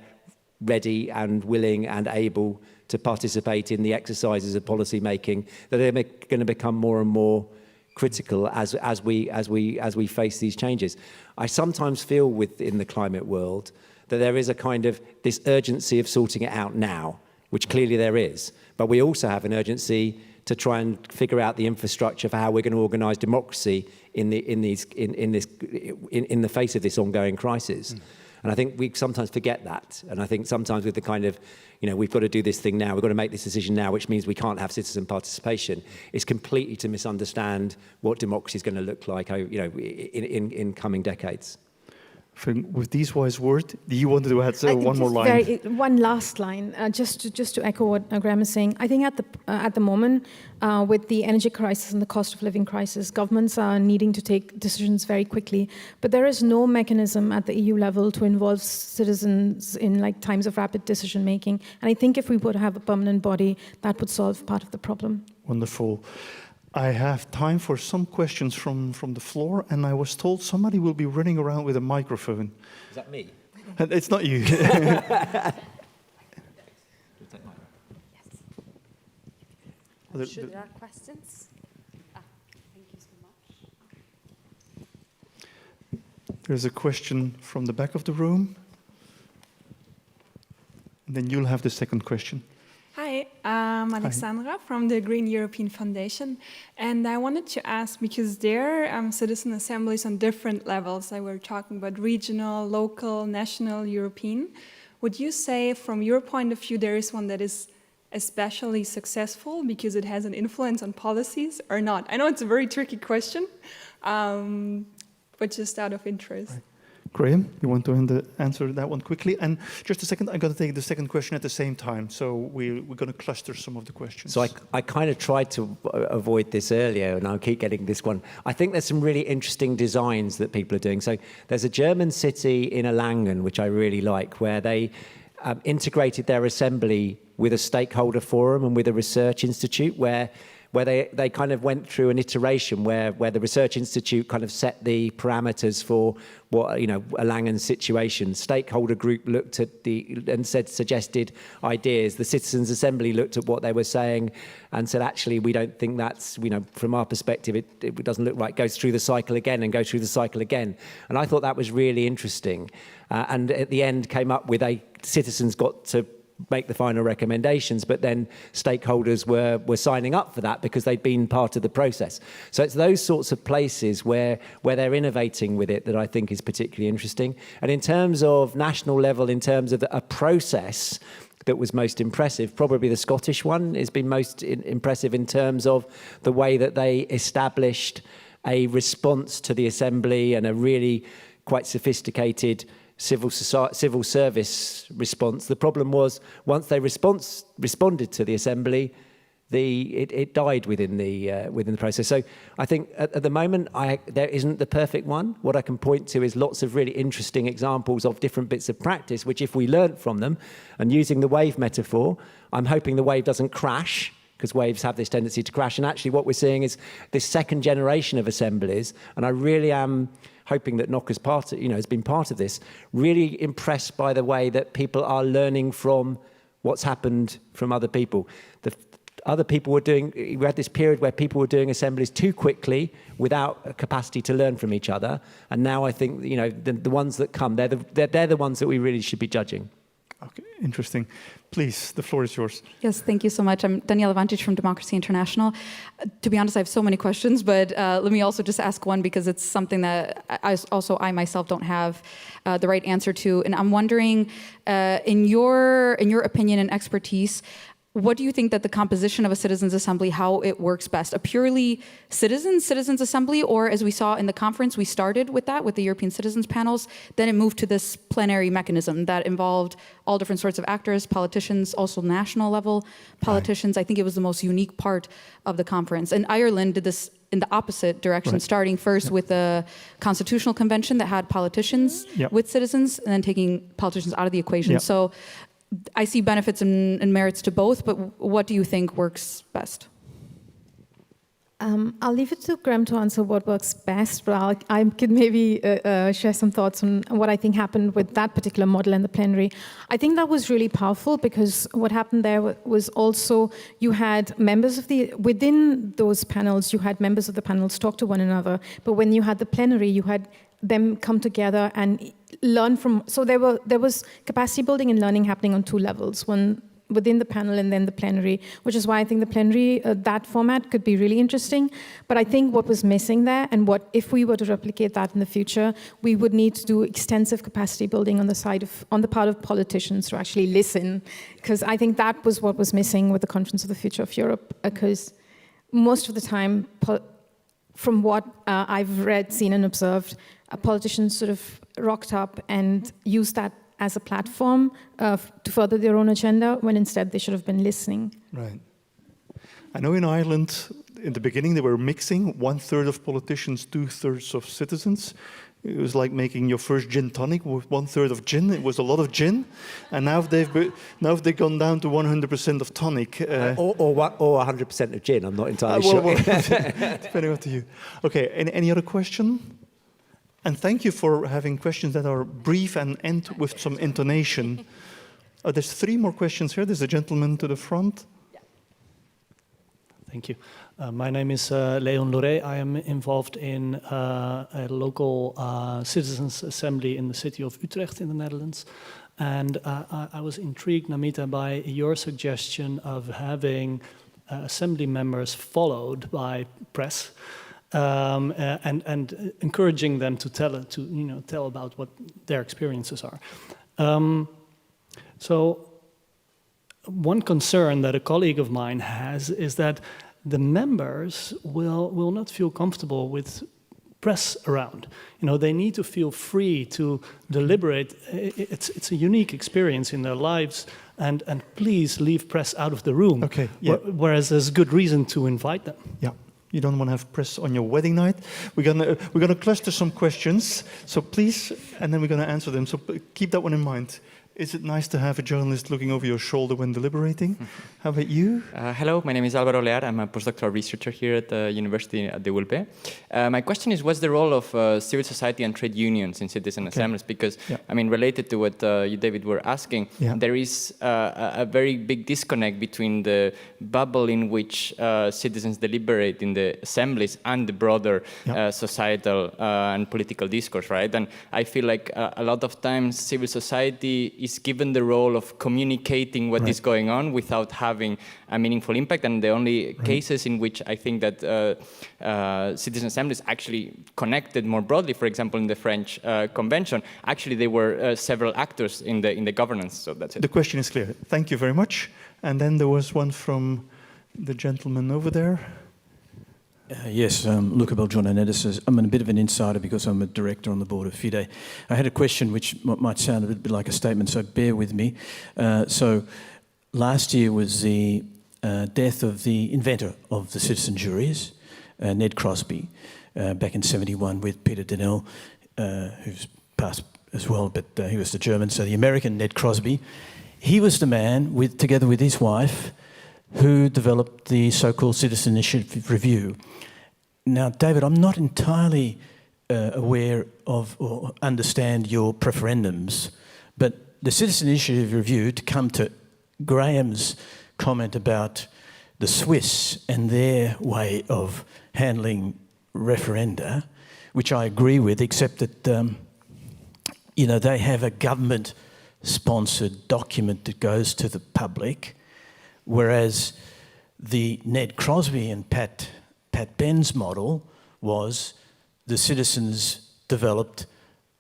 S6: ready and willing and able to participate in the exercises of policy making that are going to become more and more critical as we face these changes. I sometimes feel within the climate world that there is a kind of this urgency of sorting it out now, which clearly there is, but we also have an urgency to try and figure out the infrastructure for how we're going to organise democracy in the face of this ongoing crisis. And I think we sometimes forget that. And I think sometimes with the kind of, we've got to do this thing now, we've got to make this decision now, which means we can't have citizen participation, it's completely to misunderstand what democracy is going to look like, in coming decades.
S4: With these wise words, do you want to add one more line?
S5: One last line, just to echo what Graham is saying. I think at the moment, with the energy crisis and the cost of living crisis, governments are needing to take decisions very quickly. But there is no mechanism at the EU level to involve citizens in times of rapid decision making. And I think if we would have a permanent body, that would solve part of the problem.
S4: Wonderful. I have time for some questions from the floor, and I was told somebody will be running around with a microphone.
S6: Is that me?
S4: It's not you.
S1: Should there are questions? Thank you so much.
S4: There's a question from the back of the room. And then you'll have the second question.
S7: Hi, I'm Alexandra from the Green European Foundation, and I wanted to ask, because there are citizen assemblies on different levels, like we're talking about regional, local, national, European. Would you say, from your point of view, there is one that is especially successful because it has an influence on policies or not? I know it's a very tricky question, but just out of interest.
S4: Right. Graham, you want to answer that one quickly? And just a second, I'm going to take the second question at the same time. So we're going to cluster some of the questions.
S6: So I kind of tried to avoid this earlier, and I'll keep getting this one. I think there's some really interesting designs that people are doing. So there's a German city in Erlangen, which I really like, where they integrated their assembly with a stakeholder forum and with a research institute where they kind of went through an iteration where the research institute kind of set the parameters for what, Erlangen's situation. Stakeholder group looked at suggested ideas. The Citizens' Assembly looked at what they were saying and said, actually, we don't think that's, from our perspective, it doesn't look right. Goes through the cycle again and goes through the cycle again. And I thought that was really interesting. And at the end came up with citizens got to make the final recommendations, but then stakeholders were signing up for that because they'd been part of the process. So it's those sorts of places where they're innovating with it that I think is particularly interesting. And in terms of national level, in terms of a process that was most impressive, probably the Scottish one has been most impressive in terms of the way that they established a response to the Assembly and a really quite sophisticated civil service response. The problem was once they responded to the Assembly, it died within the process. So I think at the moment there isn't the perfect one. What I can point to is lots of really interesting examples of different bits of practice, which if we learnt from them, and using the wave metaphor, I'm hoping the wave doesn't crash, because waves have this tendency to crash. And actually what we're seeing is this second generation of assemblies, and I really am hoping that NOC has been part of this, really impressed by the way that people are learning from what's happened from other people. other people were doing, we had this period where people were doing assemblies too quickly without a capacity to learn from each other. And now I think, you know, the ones that come, they're the ones that we really should be judging.
S4: Okay, interesting. Please, the floor is yours.
S8: Yes, thank you so much. I'm Daniela Vantic from Democracy International. To be honest, I have so many questions, but let me also just ask one because it's something that I myself don't have the right answer to. And I'm wondering, in your opinion and expertise, what do you think that the composition of a citizens' assembly, how it works best? A purely citizens' assembly, or as we saw in the conference, we started with that, with the European citizens panels, then it moved to this plenary mechanism that involved all different sorts of actors, politicians, also national level politicians. Right. I think it was the most unique part of the conference. And Ireland did this in the opposite direction, right. Starting first with the constitutional convention that had politicians with citizens, and then taking politicians out of the equation. So I see benefits and merits to both, but what do you think works best?
S5: I'll leave it to Graham to answer what works best, but I could maybe share some thoughts on what I think happened with that particular model in the plenary. I think that was really powerful because what happened there was also you had members of within those panels, you had members of the panels talk to one another, but when you had the plenary, you had them come together and learn from, so there was capacity building and learning happening on two levels, one within the panel and then the plenary, which is why I think the plenary, that format could be really interesting. But I think what was missing there, and what if we were to replicate that in the future, we would need to do extensive capacity building on the part of politicians to actually listen, because I think that was what was missing with the Conference of the Future of Europe, because most of the time, from what I've read, seen and observed, politicians sort of rocked up and used that as a platform to further their own agenda, when instead they should have been listening. Right.
S4: I know in Ireland, in the beginning, they were mixing 1/3 of politicians, 2/3 of citizens. It was like making your first gin tonic with 1/3 of gin. It was a lot of gin, and now they've gone down to 100% of tonic.
S6: Or 100% of gin. I'm not entirely sure.
S4: Depending on you. Okay. Any other question? And thank you for having questions that are brief and end with some intonation. There's 3 more questions here. There's a gentleman to the front.
S9: Yeah. Thank you. My name is Leon Loré. I am involved in a local citizens' assembly in the city of Utrecht in the Netherlands. And I was intrigued, Namita, by your suggestion of having assembly members followed by press. And encouraging them to tell about what their experiences are. So one concern that a colleague of mine has is that the members will not feel comfortable with press around. You know, they need to feel free to deliberate. It's a unique experience in their lives, and please leave press out of the room. Okay. Yeah. Whereas there's good reason to invite them.
S4: Yeah. You don't want to have press on your wedding night. We're gonna cluster some questions. So please, and then we're gonna answer them. So keep that one in mind. Is it nice to have a journalist looking over your shoulder when deliberating? How about you?
S10: Hello, my name is Álvaro Lear. I'm a postdoctoral researcher here at the university at the ULP. My question is, what's the role of civil society and trade unions in citizen assemblies? Because, I mean, related to what you, David, were asking, there is a very big disconnect between the bubble in which citizens deliberate in the assemblies and the broader societal and political discourse, right? And I feel like a lot of times civil society is given the role of communicating what is going on without having a meaningful impact. And the only cases in which I think that citizen assemblies actually connected more broadly, for example, in the French Convention, actually there were several actors in the governance. So that's it.
S4: The question is clear. Thank you very much. And then there was one from the gentleman over there.
S11: Yes, Luca Belgione-Nedis. I'm a bit of an insider because I'm a director on the board of FIDE. I had a question which might sound a bit like a statement, so bear with me. So last year was the death of the inventor of the citizen juries, Ned Crosby, back in '71 with Peter Donnell, who's passed as well, but he was the German, so the American Ned Crosby. He was the man, together with his wife, who developed the so-called Citizen Initiative Review. Now, David, I'm not entirely aware of or understand your preferendums, but the Citizen Initiative Review, to come to Graham's comment about the Swiss and their way of handling referenda, which I agree with, except that, you know, they have a government-sponsored document that goes to the public, whereas the Ned Crosby and Pat Ben's model was the citizens developed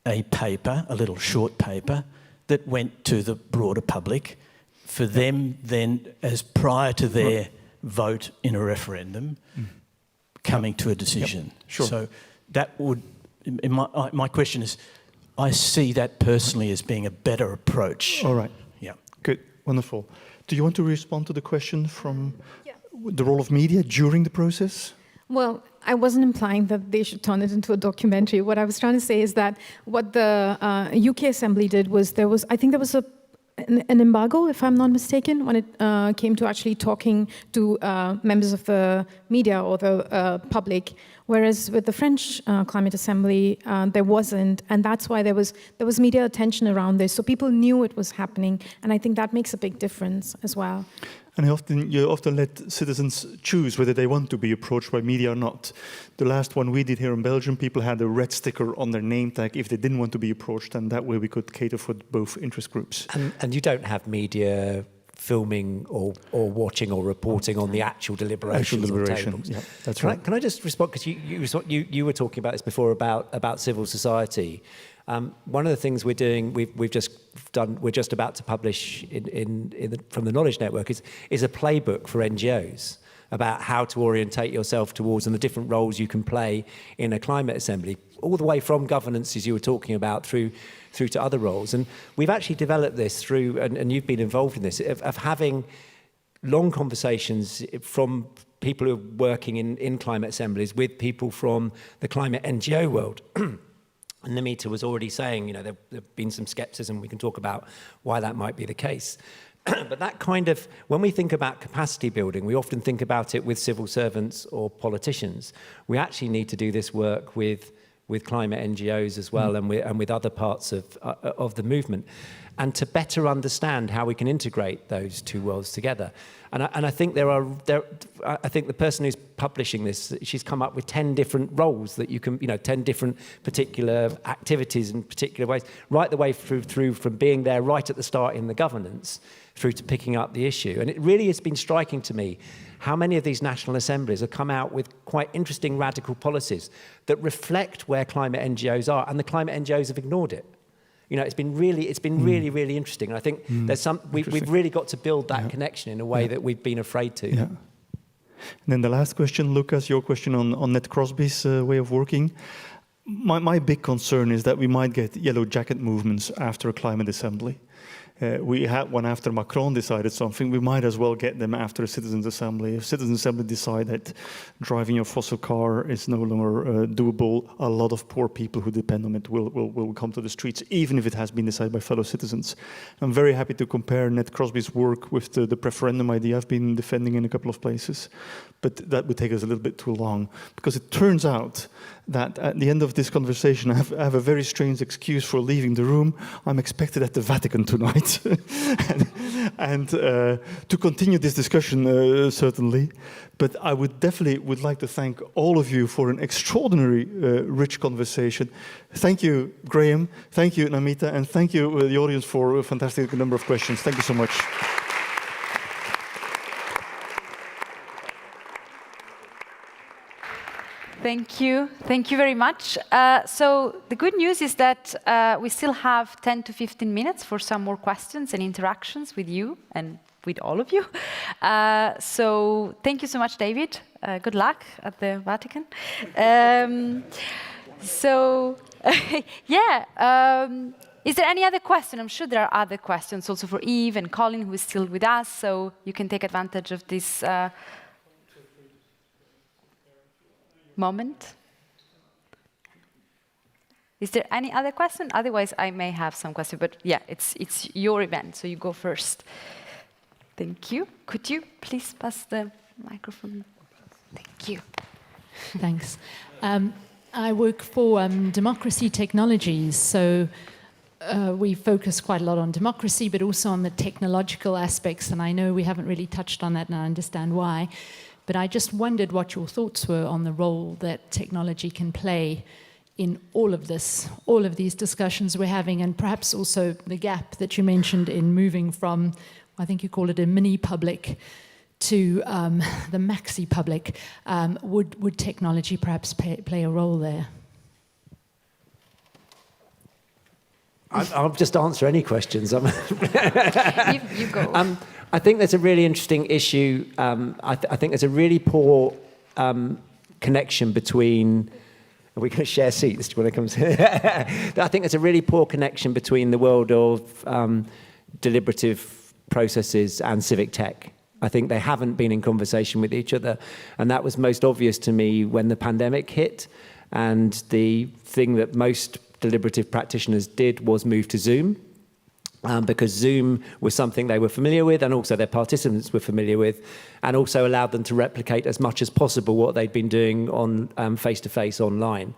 S11: a paper, a little short paper, that went to the broader public for them then, as prior to their vote in a referendum, coming to a decision.
S4: Sure.
S11: So that would, my question is, I see that personally as being a better approach.
S4: All right.
S11: Yeah.
S4: Good. Wonderful. Do you want to respond to the question from the role of media during the process?
S5: Well, I wasn't implying that they should turn it into a documentary. What I was trying to say is that what the UK Assembly did was I think there was an embargo, if I'm not mistaken, when it came to actually talking to members of the media or the public, whereas with the French Climate Assembly, there wasn't, and that's why there was media attention around this, so people knew it was happening, and I think that makes a big difference as well.
S4: And you often let citizens choose whether they want to be approached by media or not. The last one we did here in Belgium, people had a red sticker on their name tag if they didn't want to be approached, and that way we could cater for both interest groups.
S6: And you don't have media filming or watching or reporting on the actual deliberations or tables.
S4: Yeah, that's right.
S6: Can I just respond, because you were talking about this before about civil society. One of the things we're doing, we're just about to publish from the Knowledge Network is a playbook for NGOs about how to orientate yourself towards and the different roles you can play in a climate assembly, all the way from governance, as you were talking about, through to other roles. And we've actually developed this through, and you've been involved in this, of having long conversations from people who are working in climate assemblies with people from the climate NGO world. And Namita was already saying, you know, there have been some skepticism. We can talk about why that might be the case. But that kind of, when we think about capacity building, we often think about it with civil servants or politicians. We actually need to do this work with climate NGOs as well, and with other parts of the movement, and to better understand how we can integrate those two worlds together. And I think I think the person who's publishing this, she's come up with 10 different roles that you can, 10 different particular activities in particular ways, right the way through from being there right at the start in the governance through to picking up the issue. And it really has been striking to me how many of these national assemblies have come out with quite interesting radical policies that reflect where climate NGOs are, and the climate NGOs have ignored it. You know, it's been really interesting. And I think we've really got to build that connection in a way that we've been afraid to.
S4: Yeah. And then the last question, Lucas, your question on Ned Crosby's way of working. My big concern is that we might get yellow jacket movements after a climate assembly. We had one after Macron decided something. We might as well get them after a citizens' assembly. If citizens' assembly decide that driving your fossil car is no longer doable, a lot of poor people who depend on it will come to the streets, even if it has been decided by fellow citizens. I'm very happy to compare Ned Crosby's work with the referendum idea I've been defending in a couple of places. But that would take us a little bit too long, because it turns out that at the end of this conversation, I have a very strange excuse for leaving the room. I'm expected at the Vatican tonight. and to continue this discussion, certainly. But I would definitely like to thank all of you for an extraordinary rich conversation. Thank you, Graham. Thank you, Namita. And thank you, the audience, for a fantastic number of questions. Thank you so much.
S1: Thank you. Thank you very much. So the good news is that we still have 10 to 15 minutes for some more questions and interactions with you and with all of you. So thank you so much, David. Good luck at the Vatican. Is there any other question? I'm sure there are other questions also for Eve and Colin, who is still with us, so you can take advantage of this moment. Is there any other question? Otherwise, I may have some question, but yeah, it's your event, so you go first. Thank you. Could you please pass the microphone? Thank you.
S12: Thanks. I work for Democracy Technologies, so we focus quite a lot on democracy, but also on the technological aspects. And I know we haven't really touched on that, and I understand why. But I just wondered what your thoughts were on the role that technology can play in all of this, all of these discussions we're having, and perhaps also the gap that you mentioned in moving from, I think you call it a mini public, to the maxi public. Would technology perhaps play a role there?
S6: I'll just answer any questions.
S1: You go.
S6: I think there's a really interesting issue. I think there's a really poor connection between. Are we going to share seats when it comes? I think there's a really poor connection between the world of deliberative processes and civic tech. I think they haven't been in conversation with each other, and that was most obvious to me when the pandemic hit. And the thing that most deliberative practitioners did was move to Zoom, because Zoom was something they were familiar with, and also their participants were familiar with, and also allowed them to replicate as much as possible what they'd been doing on face-to-face online.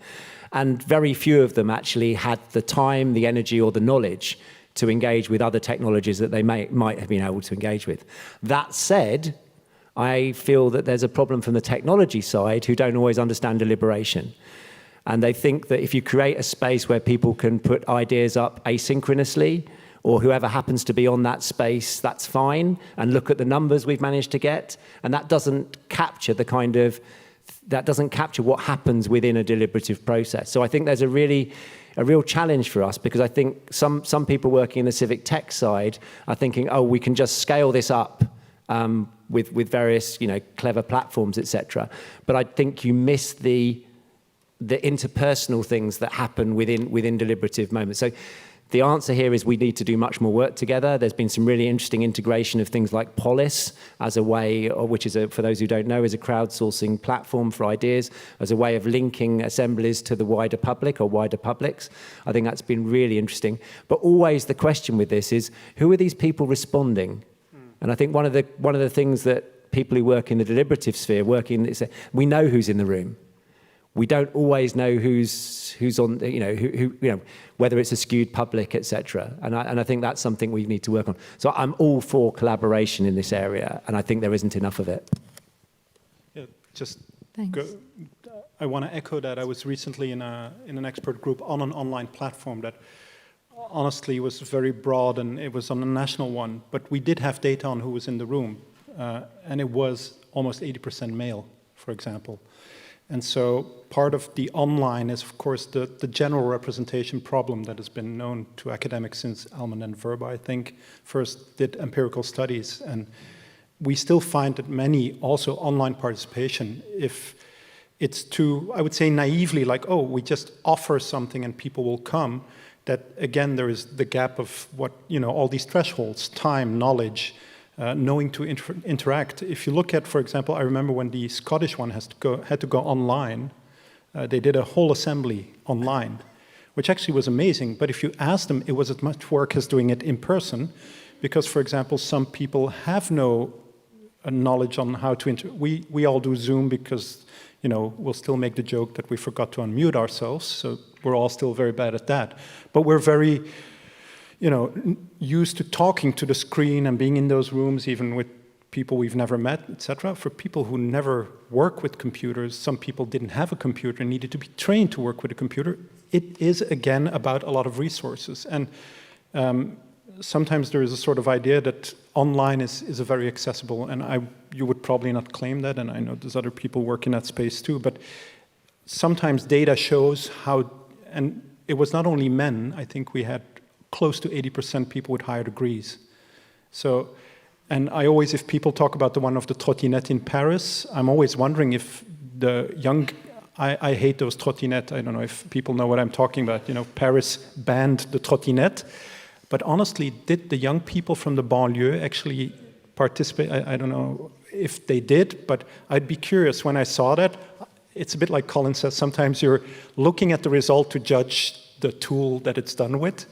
S6: And very few of them actually had the time, the energy, or the knowledge to engage with other technologies that they might have been able to engage with. That said, I feel that there's a problem from the technology side who don't always understand deliberation. And they think that if you create a space where people can put ideas up asynchronously, or whoever happens to be on that space, that's fine, and look at the numbers we've managed to get. And that doesn't capture what happens within a deliberative process. So I think there's a real challenge for us, because I think some people working in the civic tech side are thinking, oh, we can just scale this up with various clever platforms, etc. But I think you miss the interpersonal things that happen within deliberative moments. So the answer here is we need to do much more work together. There's been some really interesting integration of things like Polis as a way, which is, for those who don't know, is a crowdsourcing platform for ideas, as a way of linking assemblies to the wider public or wider publics. I think that's been really interesting. But always the question with this is, who are these people responding? And I think one of the things that people who work in the deliberative sphere we know who's in the room. We don't always know who's on, whether it's a skewed public, etc. And I think that's something we need to work on. So I'm all for collaboration in this area, and I think there isn't enough of it.
S3: Yeah,
S12: Thanks.
S3: I want to echo that. I was recently in an expert group on an online platform that honestly was very broad, and it was on a national one. But we did have data on who was in the room, and it was almost 80% male, for example. And so part of the online is, of course, the general representation problem that has been known to academics since Alman and Verba, I think, first did empirical studies. And we still find that many also online participation, if it's too, I would say naively, like, oh, we just offer something and people will come, that again, there is the gap of what, all these thresholds, time, knowledge, knowing to interact. If you look at, for example, I remember when the Scottish one had to go online, they did a whole assembly online, which actually was amazing. But if you ask them, it was as much work as doing it in person, because, for example, some people have no knowledge on how to we all do Zoom because, we'll still make the joke that we forgot to unmute ourselves, so we're all still very bad at that. But we're very used to talking to the screen and being in those rooms, even with people we've never met, etc. For people who never work with computers, some people didn't have a computer and needed to be trained to work with a computer. It is, again, about a lot of resources. And sometimes there is a sort of idea that online is a very accessible, and you would probably not claim that, and I know there's other people working in that space too, but sometimes data shows how, and it was not only men, I think we had close to 80% people with higher degrees. So, and I always, if people talk about the one of the trottinette in Paris, I'm always wondering if the young, I hate those trottinettes. I don't know if people know what I'm talking about. Paris banned the trottinette. But honestly, did the young people from the banlieue actually participate? I don't know if they did, but I'd be curious when I saw that. It's a bit like Colin says, sometimes you're looking at the result to judge the tool that it's done with.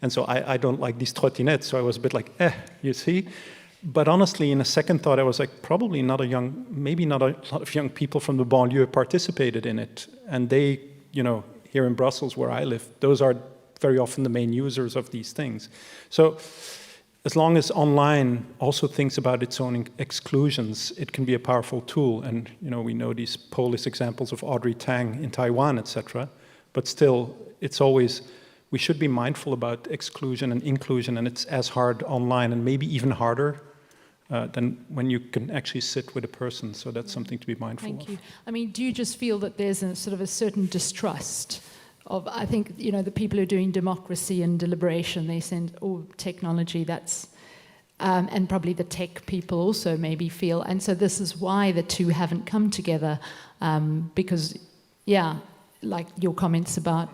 S3: And so I don't like these trottinettes, so I was a bit like, you see? But honestly, in a second thought, I was like, probably maybe not a lot of young people from the banlieue participated in it. And they, here in Brussels, where I live, those are very often the main users of these things. So as long as online also thinks about its own exclusions, it can be a powerful tool. And we know these Polish examples of Audrey Tang in Taiwan, etc. But still, it's always, we should be mindful about exclusion and inclusion, and it's as hard online and maybe even harder than when you can actually sit with a person. So that's something to be mindful of.
S12: Thank you. I mean, do you just feel that there's a sort of a certain distrust of, I think, the people who are doing democracy and deliberation, they send, oh, technology, that's, and probably the tech people also maybe feel, and so this is why the two haven't come together, because, yeah, like your comments about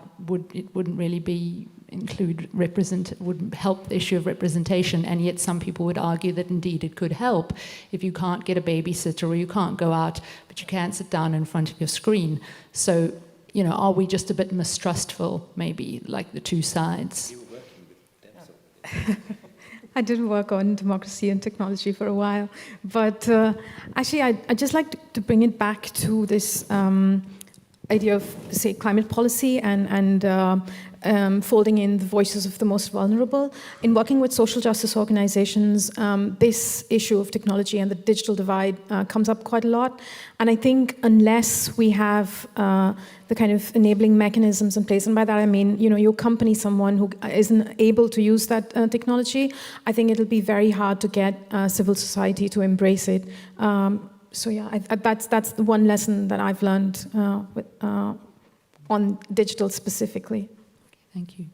S12: it wouldn't really be wouldn't help the issue of representation, and yet some people would argue that indeed it could help if you can't get a babysitter or you can't go out, but you can sit down in front of your screen. So, are we just a bit mistrustful, maybe, like the two sides?
S13: You were working with them, so.
S5: I did work on democracy and technology for a while, but actually I'd just like to bring it back to this idea of, say, climate policy and folding in the voices of the most vulnerable. In working with social justice organizations, this issue of technology and the digital divide comes up quite a lot. And I think unless we have the kind of enabling mechanisms in place, and by that I mean, you accompany someone who isn't able to use that technology, I think it'll be very hard to get civil society to embrace it. So yeah, that's the one lesson that I've learned on digital specifically.
S12: Thank you.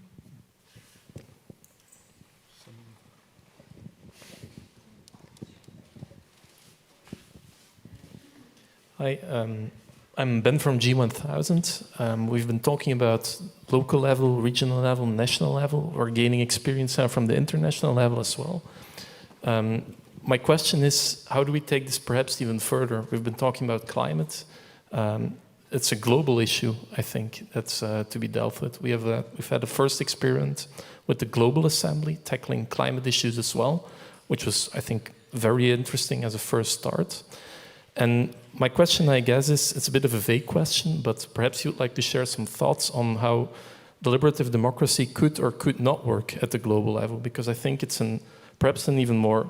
S14: Hi, I'm Ben from G1000. We've been talking about local level, regional level, national level. We're gaining experience now from the international level as well. My question is, how do we take this perhaps even further? We've been talking about climate. It's a global issue, I think, that's to be dealt with. We've had a first experiment with the Global Assembly, tackling climate issues as well, which was, I think, very interesting as a first start. And my question, I guess, is, it's a bit of a vague question, but perhaps you'd like to share some thoughts on how deliberative democracy could or could not work at the global level, because I think it's perhaps an even more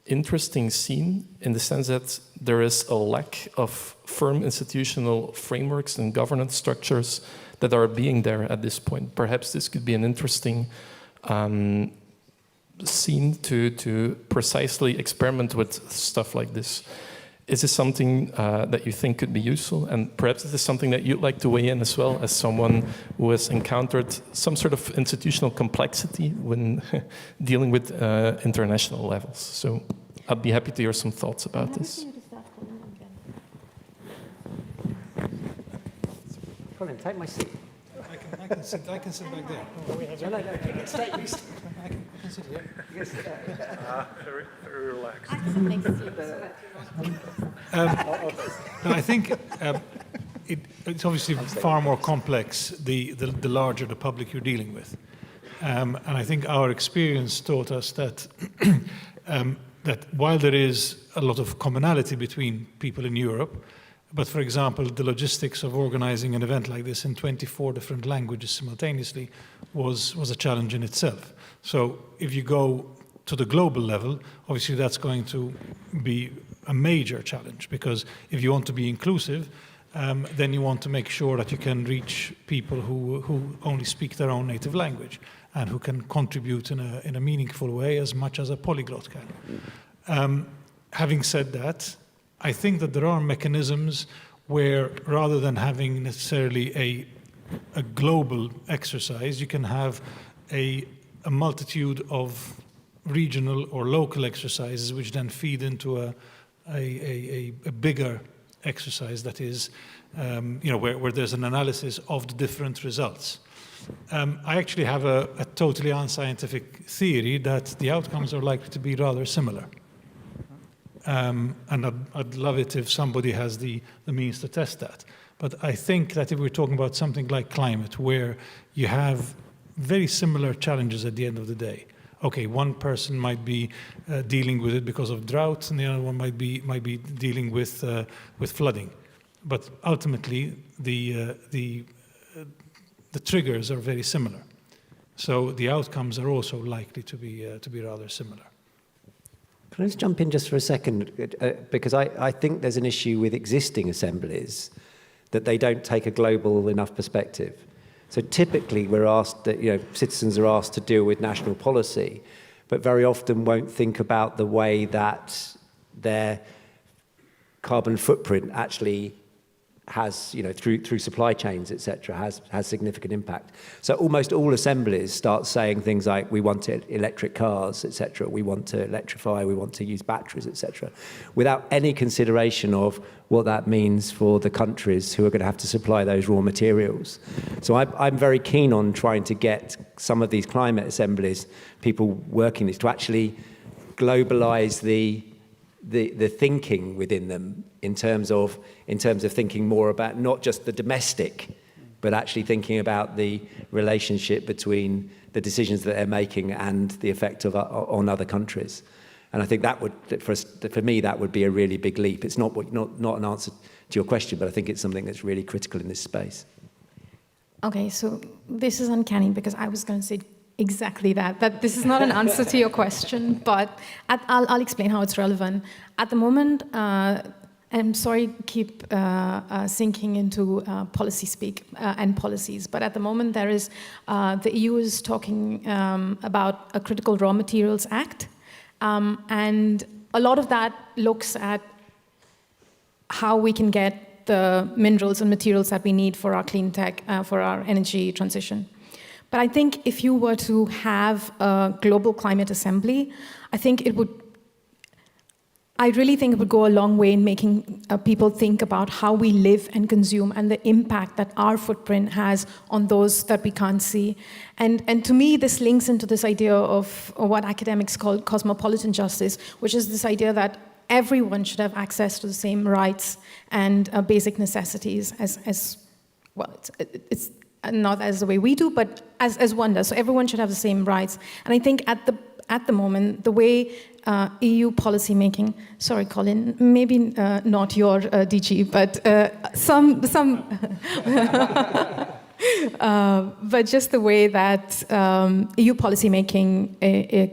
S14: interesting scene in the sense that there is a lack of firm institutional frameworks and governance structures that are being there at this point. Perhaps this could be an interesting scene to precisely experiment with stuff like this. Is this something that you think could be useful? And perhaps this is something that you'd like to weigh in as well as someone who has encountered some sort of institutional complexity when dealing with international levels. So I'd be happy to hear some thoughts about this.
S6: Colin, take my seat.
S2: I can sit back there.
S6: No, stay. I
S2: can sit here.
S6: You can sit there.
S3: Very relaxed.
S2: No, I think it's obviously far more complex the larger the public you're dealing with. And I think our experience taught us that that while there is a lot of commonality between people in Europe, but for example, the logistics of organizing an event like this in 24 different languages simultaneously was a challenge in itself. So if you go to the global level, obviously that's going to be a major challenge, because if you want to be inclusive, then you want to make sure that you can reach people who only speak their own native language and who can contribute in a meaningful way as much as a polyglot can. Having said that, I think that there are mechanisms where, rather than having necessarily a global exercise, you can have a multitude of regional or local exercises which then feed into a bigger exercise that is, where there's an analysis of the different results. I actually have a totally unscientific theory that the outcomes are likely to be rather similar. And I'd love it if somebody has the means to test that. But I think that if we're talking about something like climate, where you have very similar challenges at the end of the day. Okay, one person might be dealing with it because of drought, and the other one might be dealing with flooding. But ultimately, the triggers are very similar. So the outcomes are also likely to be rather similar.
S6: Can I just jump in just for a second? Because I think there's an issue with existing assemblies that they don't take a global enough perspective. So typically we're asked that, citizens are asked to deal with national policy, but very often won't think about the way that their carbon footprint actually has, through supply chains, etc., has significant impact. So almost all assemblies start saying things like, we want electric cars, etc., we want to electrify, we want to use batteries, etc., without any consideration of what that means for the countries who are going to have to supply those raw materials. So I'm very keen on trying to get some of these climate assemblies, people working this, to actually globalize the thinking within them in terms of thinking more about not just the domestic, but actually thinking about the relationship between the decisions that they're making and the effect on other countries. And I think that would, for me, that would be a really big leap. It's not an answer to your question, but I think it's something that's really critical in this space.
S5: Okay, so this is uncanny because I was going to say exactly that this is not an answer to your question, but I'll explain how it's relevant. At the moment, and I'm sorry, keep sinking into policy speak and policies, but at the moment there is, the EU is talking about a Critical Raw Materials Act, and a lot of that looks at how we can get the minerals and materials that we need for our clean tech, for our energy transition. But I think if you were to have a global climate assembly, I really think it would go a long way in making people think about how we live and consume and the impact that our footprint has on those that we can't see. And to me, this links into this idea of what academics call cosmopolitan justice, which is this idea that everyone should have access to the same rights and basic necessities as well. It's not as the way we do, but as one does. So everyone should have the same rights. And I think at the moment, the way EU policy making, sorry, Colin, maybe not your DG, but some but just the way that EU policy making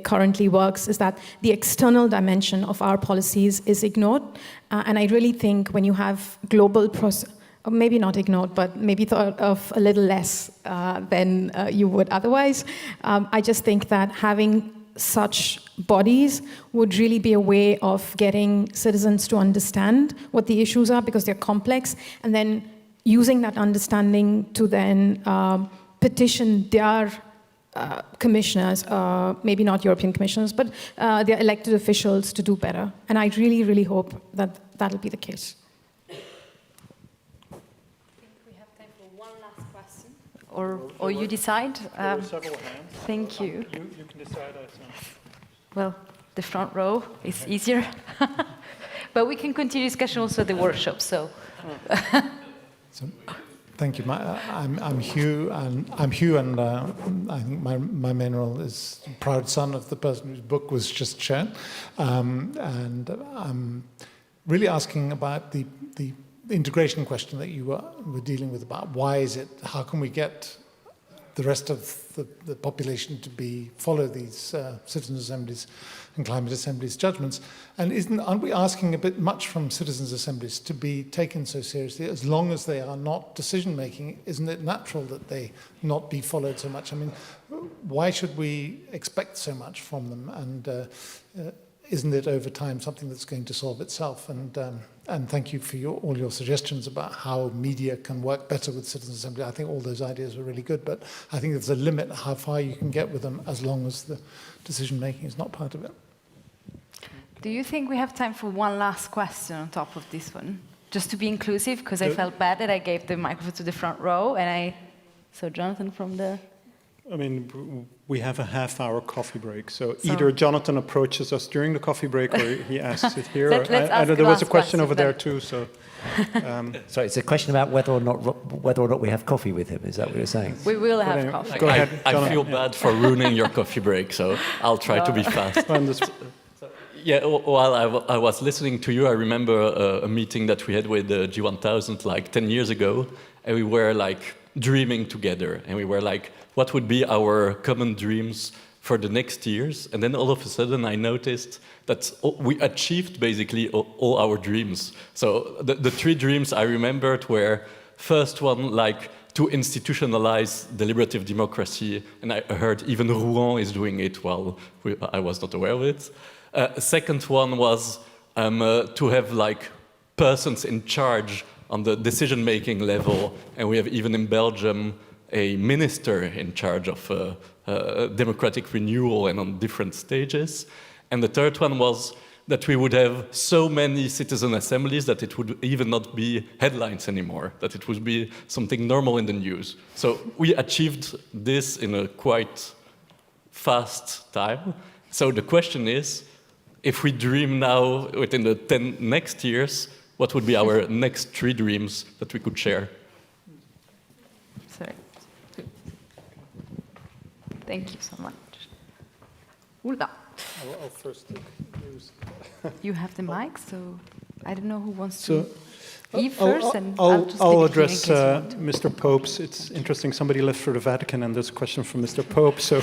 S5: currently works is that the external dimension of our policies is ignored. And I really think when you have global maybe not ignored, but maybe thought of a little less than you would otherwise. I just think that having such bodies would really be a way of getting citizens to understand what the issues are because they're complex, and then using that understanding to then petition their commissioners, maybe not European commissioners, but their elected officials to do better. And I really, really hope that that'll be the case.
S1: Or you decide.
S3: There are several hands.
S1: Thank you.
S3: You can decide.
S1: Well, the front row is easier. But we can continue discussion also at the workshop, so.
S15: So thank you. I'm Hugh, and I think my main role is proud son of the person whose book was just shared. And I'm really asking about the integration question that you were dealing with, about why is it, how can we get the rest of the population to follow these citizens' assemblies and climate assemblies' judgments? And aren't we asking a bit much from citizens' assemblies to be taken so seriously? As long as they are not decision-making, isn't it natural that they not be followed so much? I mean, why should we expect so much from them? And isn't it over time something that's going to solve itself? And thank you for all your suggestions about how media can work better with citizens' assembly. I think all those ideas are really good, but I think there's a limit how far you can get with them as long as the decision-making is not part of it.
S1: Do you think we have time for one last question on top of this one? Just to be inclusive, because I felt bad that I gave the microphone to the front row, and so Jonathan from the...
S3: I mean, we have a half-hour coffee break, so either Jonathan approaches us during the coffee break or he asks it here. I know there was a question over there too, so...
S6: Sorry, it's a question about whether or not we have coffee with him. Is that what you're saying?
S1: We will have coffee.
S3: Go ahead,
S16: I feel bad for ruining your coffee break, so I'll try to be fast. Yeah, while I was listening to you, I remember a meeting that we had with the G1000 like 10 years ago, and we were like dreaming together. And we were like, what would be our common dreams for the next years? And then all of a sudden I noticed that we achieved basically all our dreams. So the three dreams I remembered were, first one, like to institutionalize deliberative democracy. And I heard even Rouen is doing it while I was not aware of it. Second one was to have like persons in charge on the decision-making level. And we have even in Belgium a minister in charge of democratic renewal and on different stages. And the third one was that we would have so many citizen assemblies that it would even not be headlines anymore, that it would be something normal in the news. So we achieved this in a quite fast time. So the question is, if we dream now within the 10 next years, what would be our next 3 dreams that we could share?
S1: Sorry. Thank you so much. Ulla.
S4: I'll first use.
S1: You have the mic, so I don't know who wants to leave
S3: I'll,
S1: first. And
S3: I'll address Mr. Pope's. It's interesting, somebody left for the Vatican, and there's a question from Mr. Pope, so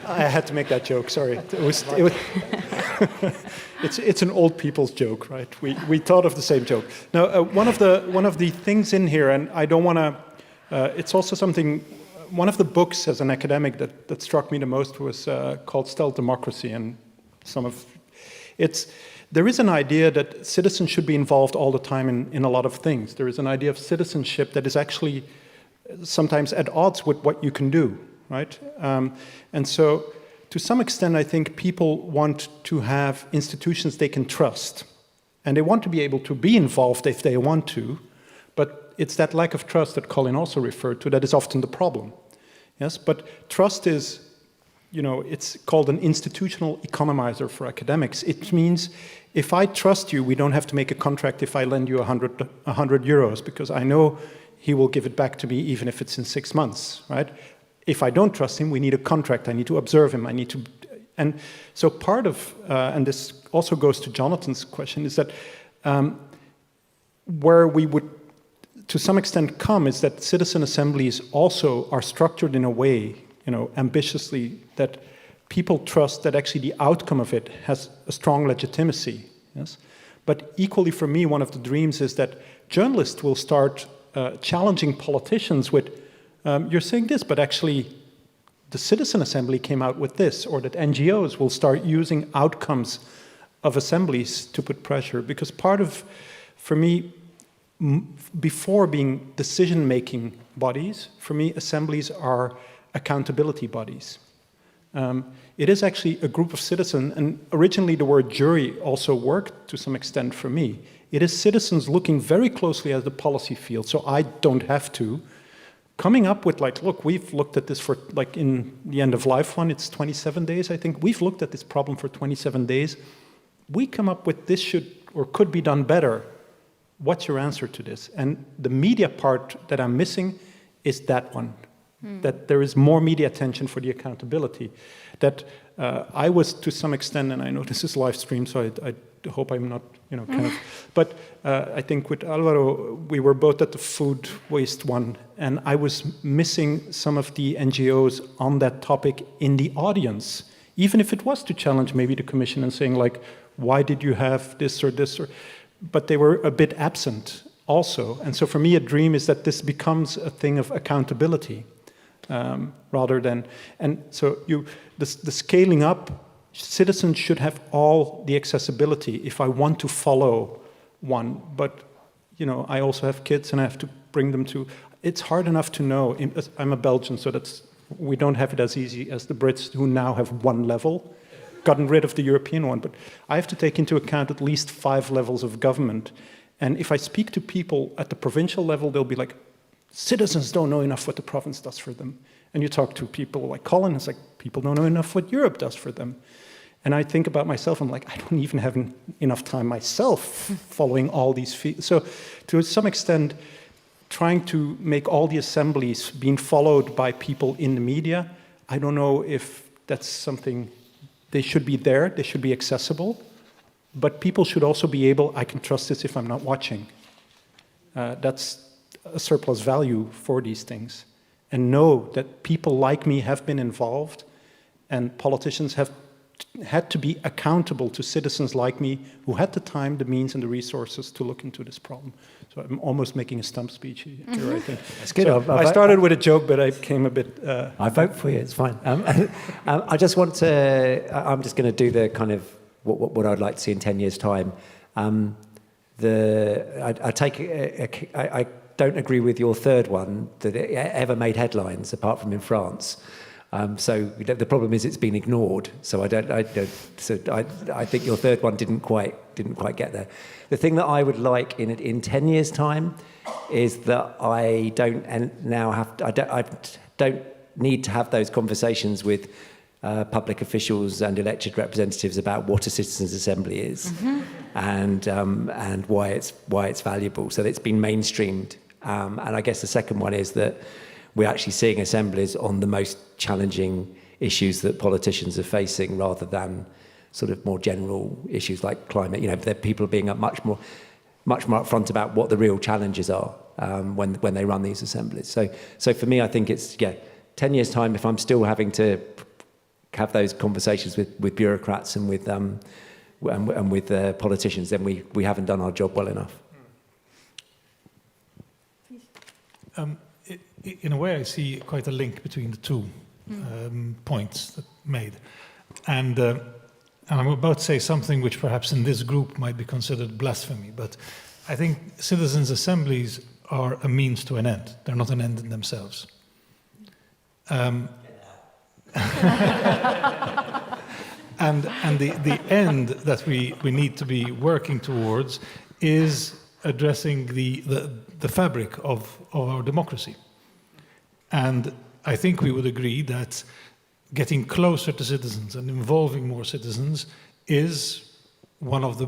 S3: I had to make that joke, sorry. It was it's an old people's joke, right? We thought of the same joke. Now, one of the things in here, and I don't want to, it's also something, one of the books as an academic that struck me the most was called Stealth Democracy, and there is an idea that citizens should be involved all the time in a lot of things. There is an idea of citizenship that is actually sometimes at odds with what you can do, right? And so, to some extent, I think people want to have institutions they can trust, and they want to be able to be involved if they want to, but it's that lack of trust that Colin also referred to that is often the problem. Yes, but trust is, it's called an institutional economizer for academics. It means if I trust you, we don't have to make a contract if I lend you 100 euros, because I know he will give it back to me even if it's in 6 months, right? If I don't trust him, we need a contract. I need to observe him. And so part of, and this also goes to Jonathan's question, is that where we would, to some extent, come is that citizen assemblies also are structured in a way, ambitiously, that people trust that actually the outcome of it has a strong legitimacy. Yes, but equally for me, one of the dreams is that journalists will start challenging politicians with, you're saying this, but actually the citizen assembly came out with this, or that NGOs will start using outcomes of assemblies to put pressure. Because part of, for me, before being decision-making bodies, for me, assemblies are accountability bodies. It is actually a group of citizens, and originally the word jury also worked to some extent for me. It is citizens looking very closely at the policy field, so I don't have to, coming up with like, look, we've looked at this for, like in the end of life one, it's 27 days, I think. We've looked at this problem for 27 days. We come up with this should or could be done better. What's your answer to this? And the media part that I'm missing is that one. That there is more media attention for the accountability. That I was, to some extent, and I know this is live stream, so I hope I'm not, kind of, but I think with Alvaro, we were both at the food waste one, and I was missing some of the NGOs on that topic in the audience, even if it was to challenge maybe the commission and saying like, why did you have this, or, but they were a bit absent also. And so for me, a dream is that this becomes a thing of accountability. Rather than, and so the scaling up, citizens should have all the accessibility if I want to follow one, but I also have kids and I have to bring them to, it's hard enough to know, I'm a Belgian, so we don't have it as easy as the Brits who now have one level, gotten rid of the European one, but I have to take into account at least 5 levels of government. And if I speak to people at the provincial level, they'll be like, citizens don't know enough what the province does for them. And you talk to people like Colin, it's like, people don't know enough what Europe does for them. And I think about myself, I'm like, I don't even have enough time myself following all these fields. So to some extent, trying to make all the assemblies being followed by people in the media, I don't know if that's something, they should be there, they should be accessible, but people should also be able, I can trust this if I'm not watching. That's a surplus value for these things. and know that people like me have been involved, and politicians have had to be accountable to citizens like me who had the time, the means, and the resources to look into this problem. So I'm almost making a stump speech here, I think.
S6: That's good.
S3: So I started with a joke, but I came a bit...
S6: I vote for you, it's fine. I just want to... I'm just going to do the kind of what I'd like to see in 10 years' time. I don't agree with your third one, that it ever made headlines, apart from in France. So the problem is it's been ignored. So I think your third one didn't quite get there. The thing that I would like in 10 years' time is that I don't need to have those conversations with public officials and elected representatives about what a citizens' assembly is, and why it's valuable. So that it's been mainstreamed. And I guess the second one is that we're actually seeing assemblies on the most challenging issues that politicians are facing, rather than sort of more general issues like climate. You know, people are being much more upfront about what the real challenges are when they run these assemblies. So for me, I think it's 10 years' time, if I'm still having to have those conversations with bureaucrats and with politicians, then we haven't done our job well enough.
S2: In a way, I see quite a link between the two points that made. And I'm about to say something which perhaps in this group might be considered blasphemy, but I think citizens' assemblies are a means to an end. They're not an end in themselves. And the end that we need to be working towards is addressing the fabric of our democracy. And I think we would agree that getting closer to citizens and involving more citizens is one of the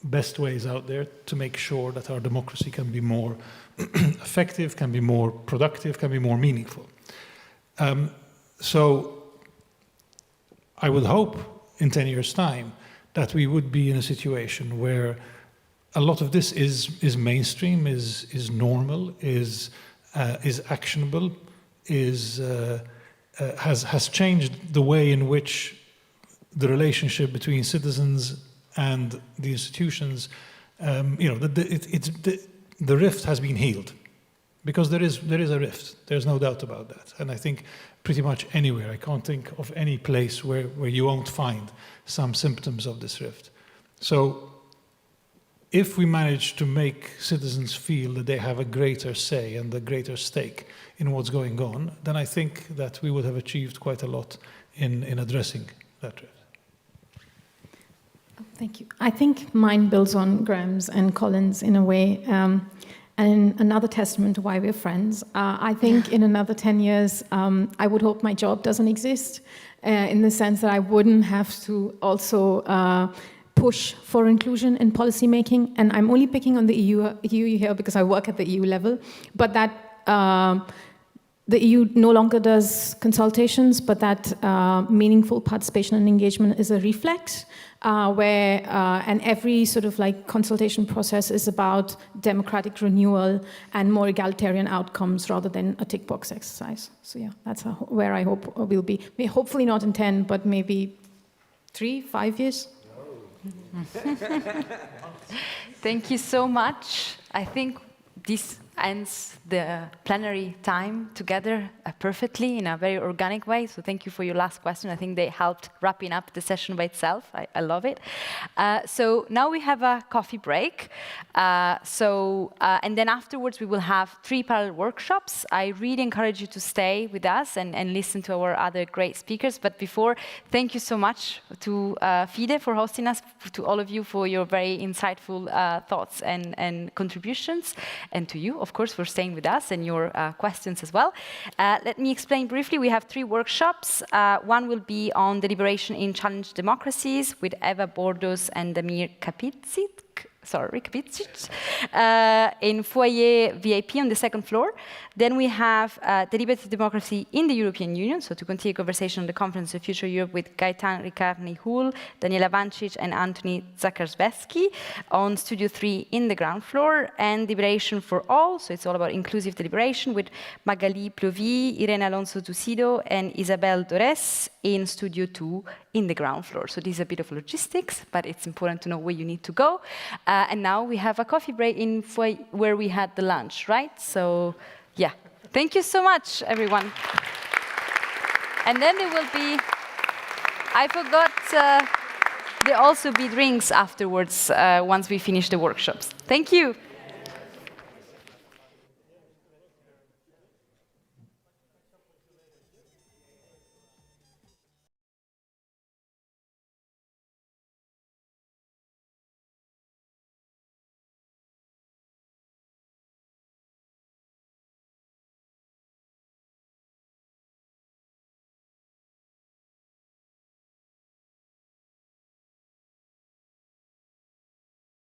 S2: best ways out there to make sure that our democracy can be more effective, can be more productive, can be more meaningful. So I would hope in 10 years' time that we would be in a situation where a lot of this is mainstream, is normal, is actionable, has changed the way in which the relationship between citizens and the institutions, the rift has been healed. Because there is a rift, there's no doubt about that. And I think pretty much anywhere, I can't think of any place where you won't find some symptoms of this rift. So if we manage to make citizens feel that they have a greater say and a greater stake in what's going on, then I think that we would have achieved quite a lot in addressing that rift.
S5: Thank you. I think mine builds on Graham's and Colin's in a way, and another testament to why we're friends. I think in another 10 years, I would hope my job doesn't exist, in the sense that I wouldn't have to also push for inclusion in policy making. And I'm only picking on the EU here because I work at the EU level, but that the EU no longer does consultations, but that meaningful participation and engagement is a reflex, and every sort of like consultation process is about democratic renewal and more egalitarian outcomes rather than a tick box exercise. So yeah, that's where I hope we'll be. Hopefully not in 10, but maybe 3, 5 years.
S1: Thank you so much. I think this ends the plenary time together perfectly in a very organic way. So thank you for your last question. I think they helped wrapping up the session by itself. I love it. So now we have a coffee break. And then afterwards we will have 3 parallel workshops. I really encourage you to stay with us and listen to our other great speakers. But before, thank you so much to FIDE for hosting us, to all of you for your very insightful thoughts and contributions, and to you, of course, for staying with us and your questions as well. Let me explain briefly. We have 3 workshops. One will be on deliberation in challenged democracies with Eva Bordos and Damir Kapicic. in foyer VIP on the second floor. Then we have Deliberative Democracy in the European Union, so to continue conversation on the Conference of Future Europe with Gaetan Ricarni-Hull, Daniela Vancic, and Anthony Zakarsbeski on Studio 3 in the ground floor, and Deliberation for All, so it's all about inclusive deliberation with Magali Plovi, Irene Alonso Tucido, and Isabel Dores in Studio 2 in the ground floor. So this is a bit of logistics, but it's important to know where you need to go. And now we have a coffee break in where we had the lunch, right? So, yeah. Thank you so much, everyone. And then there will be, I forgot, there'll also be drinks afterwards once we finish the workshops. Thank you.